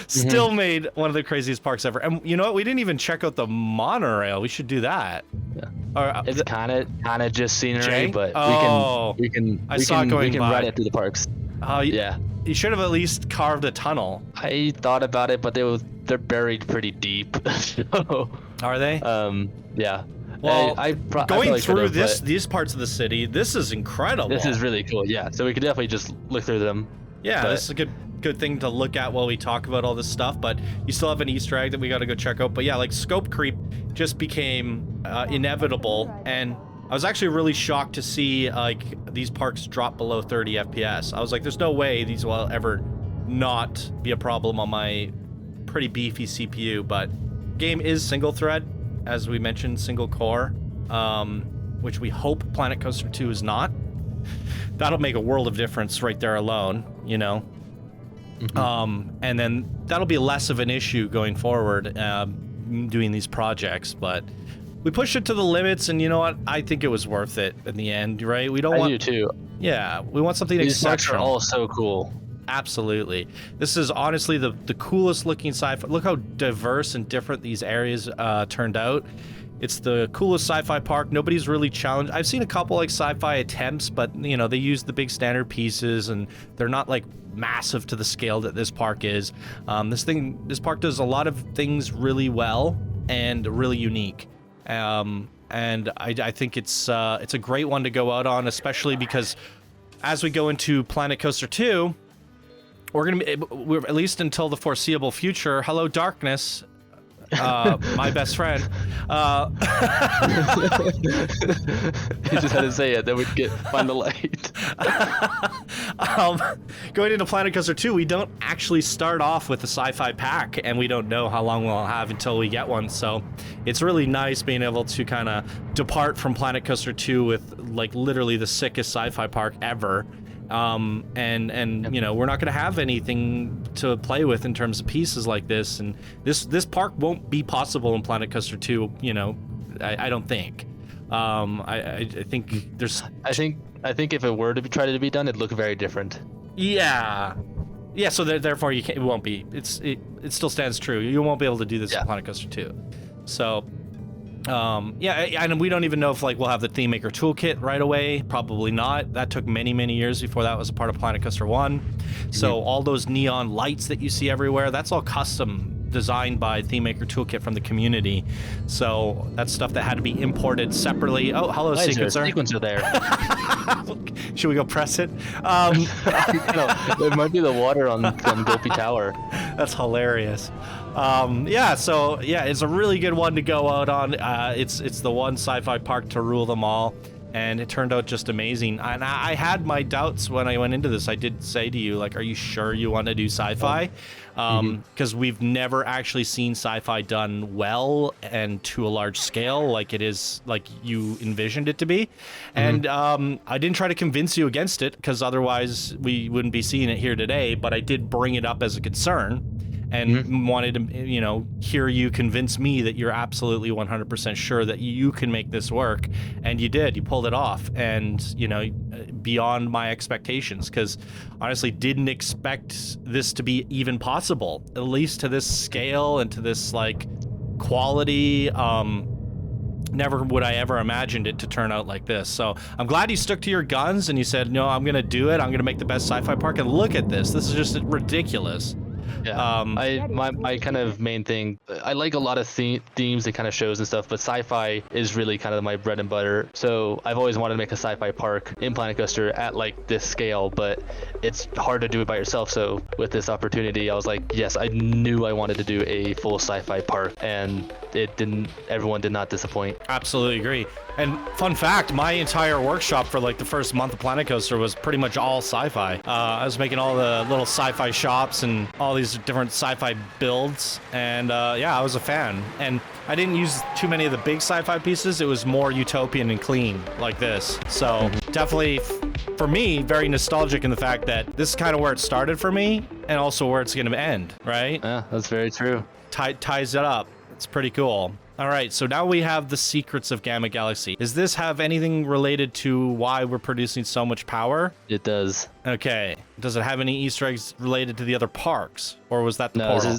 Still made one of the craziest parks ever. And you know what? We didn't even check out the monorail. We should do that. Yeah. It's kind of just scenery, Jay? but we can ride it through the parks. Yeah. You should have at least carved a tunnel. I thought about it, but they're buried pretty deep. So, are they? Yeah. Well, going through these these parts of the city, this is incredible. This is really cool. Yeah. So we could definitely just look through them. Yeah, this is a good thing to look at while we talk about all this stuff, but you still have an Easter egg that we got to go check out. But yeah, like scope creep just became inevitable, and I was actually really shocked to see like these parks drop below 30 FPS. I was like, there's no way these will ever not be a problem on my pretty beefy CPU, but game is single thread, as we mentioned, single core, which we hope Planet Coaster 2 is not. That'll make a world of difference right there alone, you know. And then that'll be less of an issue going forward, doing these projects, but we pushed it to the limits, and you know what? I think it was worth it in the end, right? We don't I want. do too. Yeah, we want something These parks exceptional. are all so cool. Absolutely. This is honestly the coolest looking sci-fi. Look how diverse and different these areas turned out. It's the coolest sci-fi park. Nobody's really challenged. I've seen a couple like sci-fi attempts, but you know, they use the big standard pieces and they're not like massive to the scale that this park is. This park does a lot of things really well and really unique. And I think it's a great one to go out on, especially because as we go into Planet Coaster 2, we're at least until the foreseeable future. Hello, darkness. My best friend. You just had to say it, then we'd find the light. Going into Planet Coaster 2, we don't actually start off with the sci-fi pack, and we don't know how long we'll have until we get one. So it's really nice being able to kind of depart from Planet Coaster 2 with like literally the sickest sci-fi park ever. And you know, we're not going to have anything to play with in terms of pieces like this, and this park won't be possible in Planet Coaster 2, you know, I don't think. I think there's... I think if it were to try to be done, it'd look very different. Yeah, so therefore you can't, it won't be. It still stands true. You won't be able to do this in Planet Coaster 2. So... and we don't even know if like we'll have the theme maker toolkit right away. Probably not. That took many years before that was a part of Planet Coaster 1. So all those neon lights that you see everywhere, that's all custom designed by theme maker toolkit from the community. So that's stuff that had to be imported separately. Oh, hello, sequencer. Sequencer there. Should we go press it? It might be the water on Gopy Tower. That's hilarious. It's a really good one to go out on. It's the one sci-fi park to rule them all, and it turned out just amazing. And I had my doubts when I went into this. I did say to you, like, are you sure you want to do sci-fi? Because we've never actually seen sci-fi done well and to a large scale like it is, like you envisioned it to be. And I didn't try to convince you against it, because otherwise we wouldn't be seeing it here today, but I did bring it up as a concern. And wanted to, you know, hear you convince me that you're absolutely 100% sure that you can make this work. And you did. You pulled it off. And, you know, beyond my expectations, because honestly didn't expect this to be even possible, at least to this scale and to this, like, quality. Never would I ever imagined it to turn out like this. So I'm glad you stuck to your guns and you said, no, I'm going to do it. I'm going to make the best sci-fi park. And look at this. This is just ridiculous. Yeah, my kind of main thing, I like a lot of themes and kind of shows and stuff, but sci-fi is really kind of my bread and butter. So I've always wanted to make a sci-fi park in Planet Coaster at like this scale, but it's hard to do it by yourself. So with this opportunity, I was like, yes, I knew I wanted to do a full sci-fi park, and everyone did not disappoint. Absolutely agree. And fun fact, my entire workshop for like the first month of Planet Coaster was pretty much all sci-fi. I was making all the little sci-fi shops and all these different sci-fi builds, and I was a fan. And I didn't use too many of the big sci-fi pieces. It was more utopian and clean like this. So definitely, for me, very nostalgic in the fact that this is kind of where it started for me, and also where it's going to end, right? Yeah, that's very true. Ties it up. It's pretty cool. All right, so now we have the secrets of Gamma Galaxy. Does this have anything related to why we're producing so much power? It does. Okay. Does it have any Easter eggs related to the other parks, or was that the portal?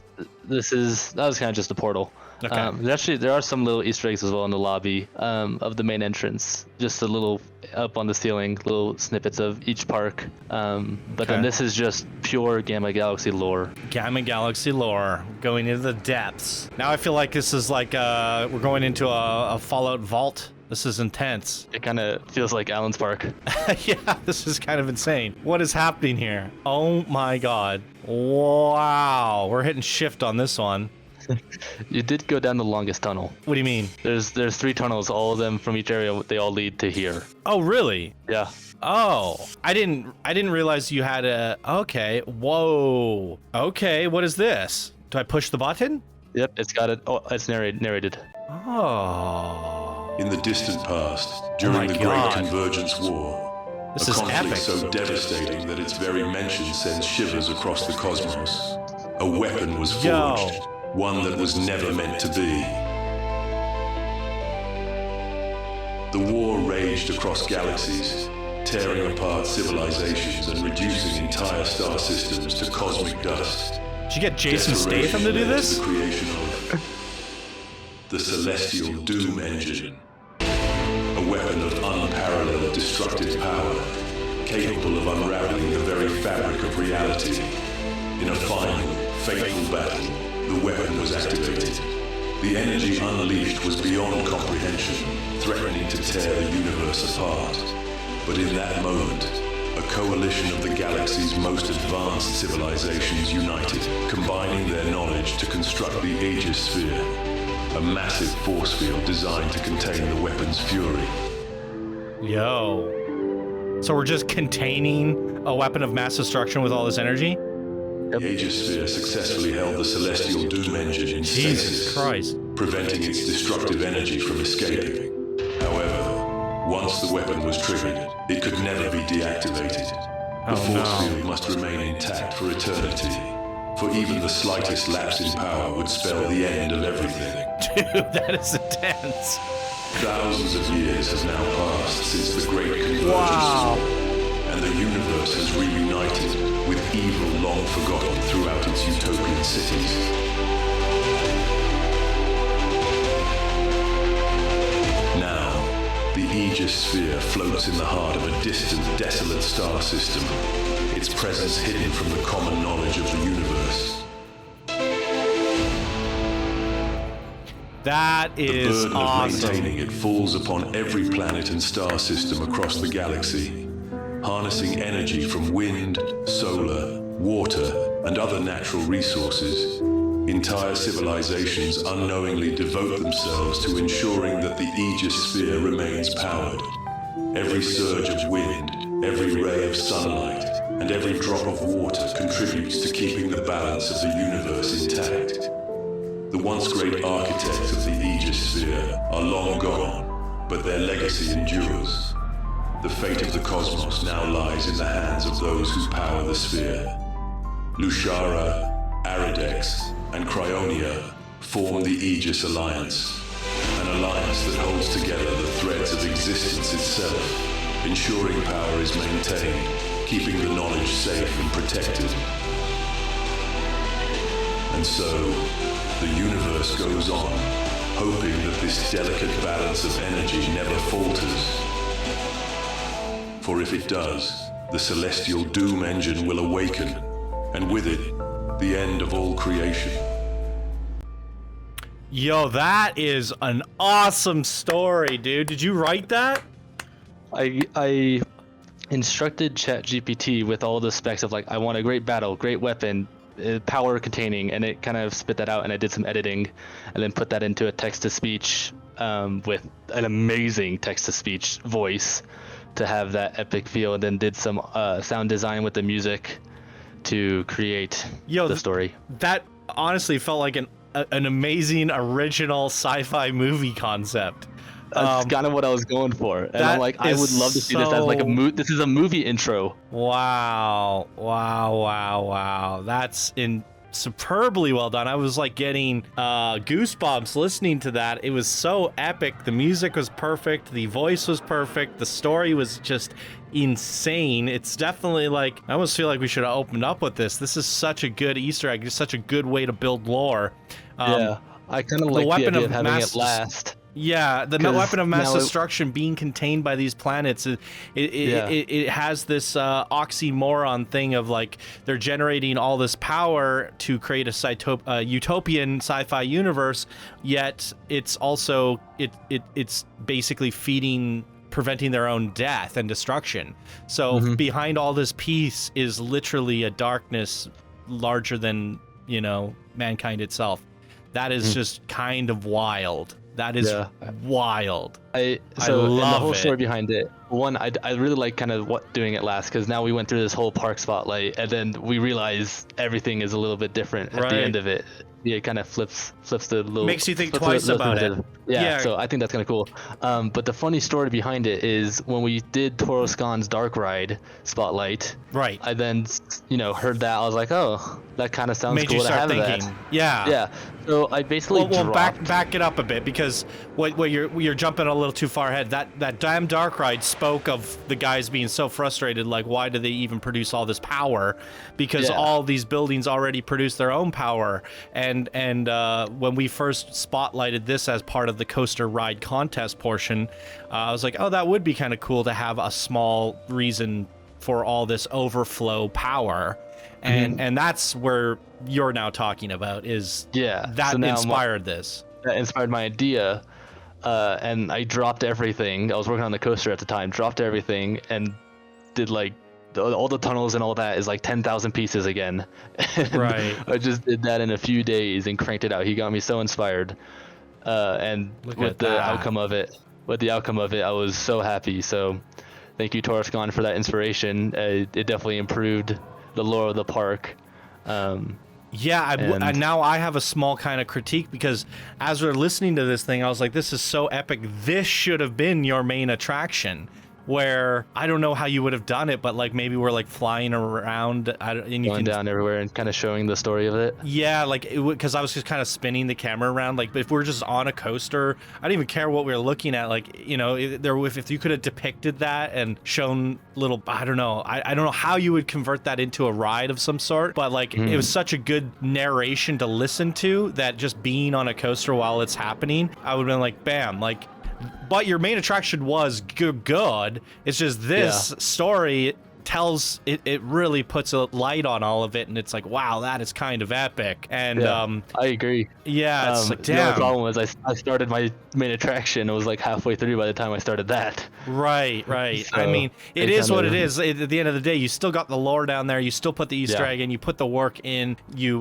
That was kind of just a portal. Okay. There are some little Easter eggs as well in the lobby of the main entrance. Just a little up on the ceiling, little snippets of each park. But then this is just pure Gamma Galaxy lore. Gamma Galaxy lore, going into the depths. Now I feel like this is like we're going into a Fallout vault. This is intense. It kind of feels like Allen's Park. Yeah, this is kind of insane. What is happening here? Oh my god. Wow. We're hitting shift on this one. You did go down the longest tunnel. What do you mean? There's 3 tunnels, all of them from each area. They all lead to here. Oh, really? Yeah. Oh, I didn't realize you had a... Okay. Whoa. Okay, what is this? Do I push the button? Yep, it's got it. Oh, it's narrated. Oh. In the distant past, during the Great Convergence War, this a is conflict epic. so devastating that its very mention sends shivers across the cosmos. A weapon was forged, one that was never meant to be. The war raged across galaxies, tearing apart civilizations and reducing entire star systems to cosmic dust. Did you get Jason Statham to do this? The creation of the Celestial Doom Engine, a weapon of unparalleled destructive power, capable of unraveling the very fabric of reality. In a final, fateful battle, the weapon was activated. The energy unleashed was beyond comprehension, threatening to tear the universe apart. But in that moment, a coalition of the galaxy's most advanced civilizations united, combining their knowledge to construct the Aegis Sphere, a massive force field designed to contain the weapon's fury. Yo. So we're just containing a weapon of mass destruction with all this energy? The Aegis Sphere successfully held the Celestial Doom engine in Jesus stasis, Christ. preventing its destructive energy from escaping. However, once the weapon was triggered, it could never be deactivated. The force field must remain intact for eternity, for even the slightest lapse in power would spell the end of everything. Dude, that is intense. Thousands of years have now passed since the Great Convergence, and the universe has reunited with evil long forgotten throughout its utopian cities. Now, the Aegis Sphere floats in the heart of a distant, desolate star system, its presence hidden from the common knowledge of the universe. That is The burden awesome. of maintaining it falls upon every planet and star system across the galaxy, harnessing energy from wind, solar, water, and other natural resources. Entire civilizations unknowingly devote themselves to ensuring that the Aegis Sphere remains powered. Every surge of wind, every ray of sunlight, and every drop of water contributes to keeping the balance of the universe intact. The once great architects of the Aegis Sphere are long gone, but their legacy endures. The fate of the cosmos now lies in the hands of those who power the sphere. Lushara, Aerodex, and Cryonia form the Aegis Alliance, an alliance that holds together the threads of existence itself, ensuring power is maintained, keeping the knowledge safe and protected. And so, the universe goes on, hoping that this delicate balance of energy never falters. For if it does, the Celestial Doom engine will awaken, and with it, the end of all creation. Yo, that is an awesome story, dude. Did you write that? I instructed ChatGPT with all the specs of like, I want a great battle, great weapon, power containing, and it kind of spit that out, and I did some editing and then put that into a text-to-speech with an amazing text-to-speech voice to have that epic feel, and then did some sound design with the music to create the story. That honestly felt like an amazing original sci-fi movie concept. That's kind of what I was going for, and I'm like, I would love to see this as like this is a movie intro. Wow. That's superbly well done. I was like getting goosebumps listening to that. It was so epic. The music was perfect. The voice was perfect. The story was just insane. It's definitely like, I almost feel like we should have opened up with this. This is such a good Easter egg. It's such a good way to build lore. Yeah, I kind of like the idea of having it last. Yeah, the weapon of mass destruction being contained by these planets, it has this oxymoron thing of like they're generating all this power to create a utopian sci-fi universe, yet it's also it's basically preventing their own death and destruction. So behind all this peace is literally a darkness larger than, mankind itself. That is just kind of wild. That is wild. And the whole story behind it. One, I really like kind of doing it last, because now we went through this whole park spotlight, and then we realize everything is a little bit different at the end of it. Yeah, it kind of flips the little. Makes you think twice about it. Yeah, so I think that's kind of cool. But the funny story behind it is when we did Toroskan's Dark Ride spotlight. Right. I then, heard that. I was like, oh, that kind of sounds cool to have that. Yeah. So I basically back it up a bit, because what you're jumping a little too far ahead. That damn Dark Ride spoke of the guys being so frustrated, like, why do they even produce all this power? Because all these buildings already produce their own power. And when we first spotlighted this as part of the coaster ride contest portion, I was like, oh, that would be kind of cool to have a small reason for all this overflow power. And that's where you're now talking about, is that inspired this. That inspired my idea, and I dropped everything. I was working on the coaster at the time, dropped everything, and did like all the tunnels and all that is like 10,000 pieces again. And Right. I just did that in a few days and cranked it out. He got me so inspired. And Look with at the that. outcome of it, I was so happy. So thank you, Torfcon, for that inspiration. It definitely improved the lore of the park. Yeah, and now I have a small kind of critique, because as we're listening to this thing, I was like, this is so epic. This should have been your main attraction. Where I don't know how you would have done it, but like maybe we're like flying around and you Going can down everywhere and kind of showing the story of it. Yeah, like because I was just kind of spinning the camera around. Like, but if we're just on a coaster, I don't even care what we were looking at. Like, you know, if you could have depicted that and shown little, I don't know, I don't know how you would convert that into a ride of some sort. But like, it was such a good narration to listen to that just being on a coaster while it's happening, I would have been like, bam, like. But your main attraction was good. It's just this story tells it really puts a light on all of it, and it's like, wow, that is kind of epic. And I agree. Yeah, it's like, the only damn. problem was I started my main attraction. It was like halfway through by the time I started that. Right. So I mean, it it is what it kinda- is. At the end of the day, you still got the lore down there. You still put the Easter egg in. You put the work in. You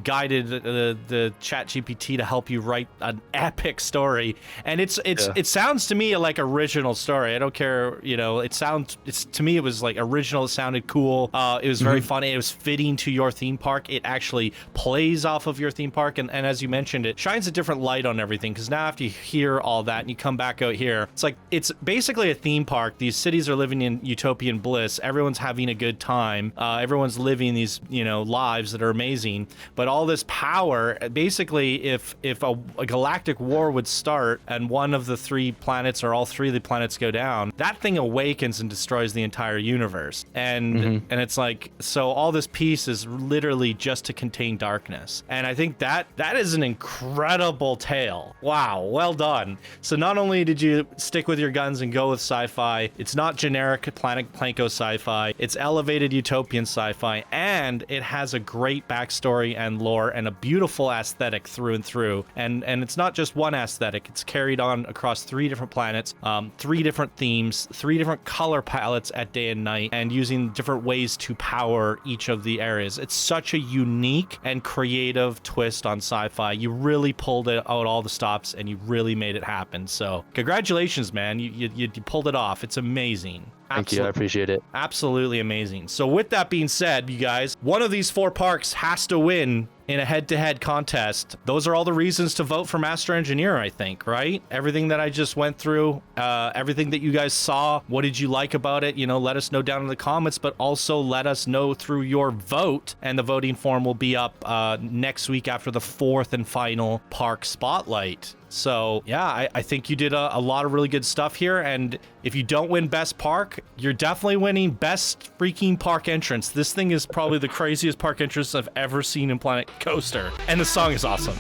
guided the Chat GPT to help you write an epic story. And it sounds to me like original story. I don't care. You know, to me it was like original. It sounded cool. It was very funny. It was fitting to your theme park. It actually plays off of your theme park, and as you mentioned, it shines a different light on everything, because now after you hear all that and you come back out here, it's like it's basically a theme park. These cities are living in utopian bliss. Everyone's having a good time. Everyone's living these, you know, lives that are amazing. But all this power, basically, if a galactic war would start and one of the three planets or all three of the planets go down, that thing awakens and destroys the entire universe. And it's like, so all this peace is literally just to contain darkness. And I think that is an incredible tale. Wow, well done. So not only did you stick with your guns and go with sci-fi, it's not generic Planet Planko sci-fi, it's elevated utopian sci-fi, and it has a great backstory and lore and a beautiful aesthetic through and through. And it's not just one aesthetic, it's carried on across 3 different planets, 3 different themes, 3 different color palettes at day and night, and using different ways to power each of the areas. It's such a unique and creative twist on sci-fi. You really pulled out all the stops and you really made it happen. So congratulations, man. You pulled it off. It's amazing. Thank you. I appreciate it. Absolutely amazing. So with that being said, you guys, one of these 4 parks has to win in a head-to-head contest. Those are all the reasons to vote for Master Engineer, I think, right? Everything that I just went through, everything that you guys saw, what did you like about it? You know, let us know down in the comments, but also let us know through your vote. And the voting form will be up next week after the 4th and final Park Spotlight. So yeah, I think you did a lot of really good stuff here, and if you don't win Best Park, you're definitely winning Best Freaking Park Entrance. This thing is probably the craziest park entrance I've ever seen in Planet Coaster, and the song is awesome.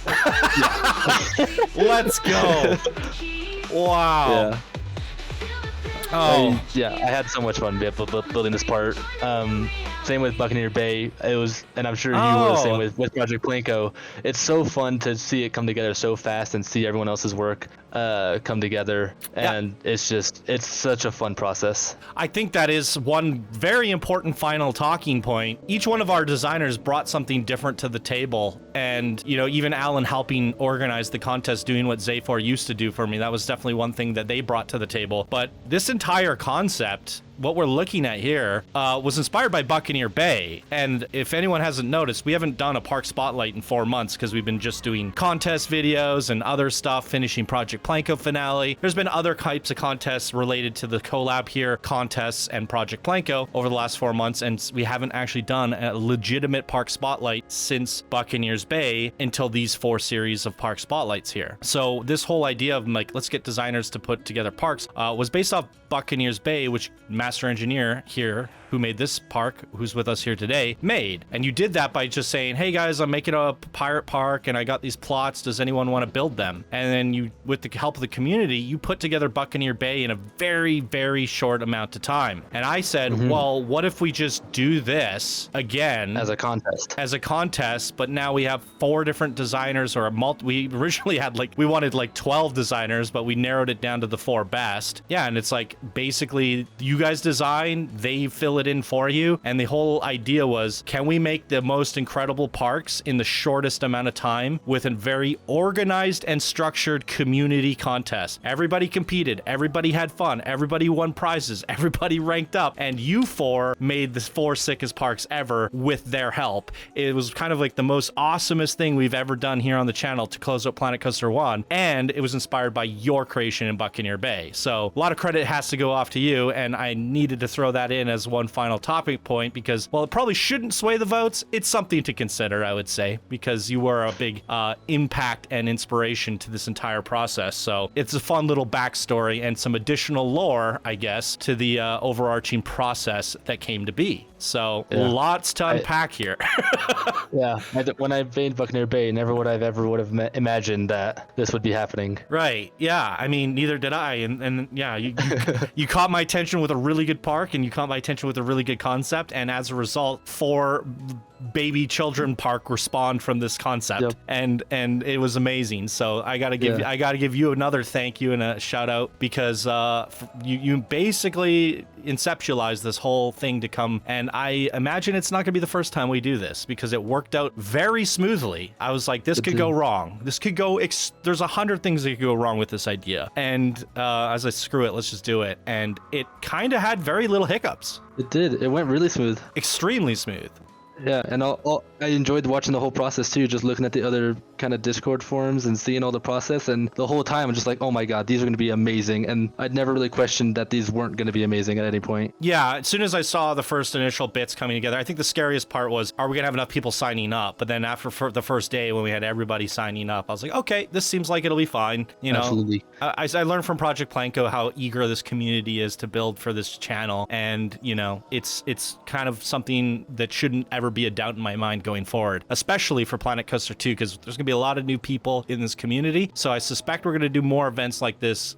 Let's go. Wow. Yeah. Oh. I had so much fun building this part. Same with Buccaneer Bay. It was, and I'm sure you were the same with Project Planko. It's so fun to see it come together so fast and see everyone else's work come together, and it's such a fun process. I think that is one very important final talking point. Each one of our designers brought something different to the table, and you know, even Alan helping organize the contest, doing what Zaphor used to do for me, that was definitely one thing that they brought to the table. But this entire concept, what we're looking at here, was inspired by Buccaneer Bay. And if anyone hasn't noticed, we haven't done a park spotlight in 4 months because we've been just doing contest videos and other stuff, finishing Project Planko finale. There's been other types of contests related to the collab here, contests and Project Planko over the last 4 months, and we haven't actually done a legitimate park spotlight since Buccaneers Bay until these 4 series of park spotlights here. So this whole idea of like, let's get designers to put together parks was based off Buccaneers Bay, which Master Engineer here, who made this park, who's with us here today, made. And you did that by just saying, hey guys, I'm making a pirate park and I got these plots, does anyone want to build them? And then you, with the help of the community, you put together Buccaneer Bay in a very, very short amount of time. And I said, well, what if we just do this again As a contest, but now we have 4 different designers, or we originally had we wanted 12 designers, but we narrowed it down to the 4 best. Yeah, and it's like basically you guys design, they fill fill it in for you. And the whole idea was, can we make the most incredible parks in the shortest amount of time with a very organized and structured community contest? Everybody competed, everybody had fun, everybody won prizes, everybody ranked up, and you four made the 4 sickest parks ever with their help. It was kind of like the most awesomest thing we've ever done here on the channel to close out Planet Coaster 1, and it was inspired by your creation in Buccaneer Bay. So a lot of credit has to go off to you, and I needed to throw that in as one final topic point because, while it probably shouldn't sway the votes, it's something to consider, I would say, because you were a big impact and inspiration to this entire process. So it's a fun little backstory and some additional lore, I guess, to the overarching process that came to be. So lots to unpack here. Yeah, when I made Buccaneer Bay, never would have imagined that this would be happening. Right. Yeah. I mean, neither did I. And yeah, you caught my attention with a really good park, and you caught my attention with a really good concept. And as a result, 4 baby children park respond from this concept, and it was amazing. So I gotta give you another thank you and a shout out, because you basically inceptualized this whole thing to come, and I imagine it's not gonna be the first time we do this, because it worked out very smoothly. I was like, this could go wrong, this could go there's 100 things that could go wrong with this idea, and I was like, screw it, let's just do it. And it kind of had very little hiccups. It did. It went really smooth. Extremely smooth. Yeah, and I enjoyed watching the whole process too, just looking at the other kind of Discord forums and seeing all the process, and the whole time I'm just like, oh my god, these are going to be amazing, and I'd never really questioned that these weren't going to be amazing at any point. Yeah, as soon as I saw the first initial bits coming together, I think the scariest part was, are we going to have enough people signing up? But then after the first day when we had everybody signing up, I was like, okay, this seems like it'll be fine. You know, absolutely. I learned from Project Planko how eager this community is to build for this channel, and you know, it's kind of something that shouldn't ever be a doubt in my mind going forward, especially for Planet Coaster 2, because there's gonna be a lot of new people in this community. So I suspect we're gonna do more events like this,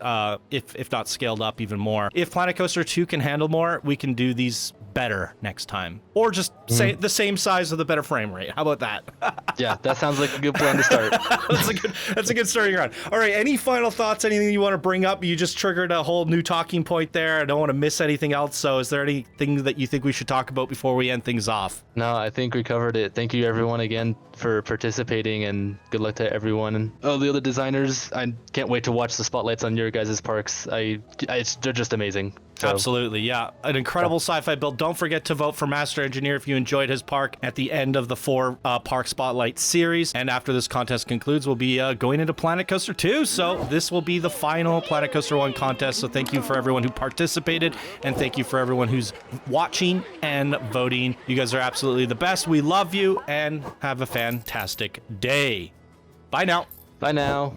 if not scaled up even more. If Planet Coaster 2 can handle more, we can do these better next time, or just say the same size with a better frame rate. How about that? Yeah, that sounds like a good plan to start. That's a good starting ground. All right, any final thoughts, anything you want to bring up? You just triggered a whole new talking point there. I don't want to miss anything else, so is there anything that you think we should talk about before we end things off? No, I think we covered it. Thank you everyone again for participating, and good luck to everyone. And the other designers, I can't wait to watch the spotlights on your guys' parks. They're just amazing. So. Absolutely, yeah. An incredible sci-fi build. Don't forget to vote for Master Engineer if you enjoyed his park at the end of the 4 Park Spotlight series. And after this contest concludes, we'll be going into Planet Coaster 2. So this will be the final Planet Coaster 1 contest. So thank you for everyone who participated, and thank you for everyone who's watching and voting. You guys are absolutely the best. We love you, and have a fantastic day. Bye now. Bye now.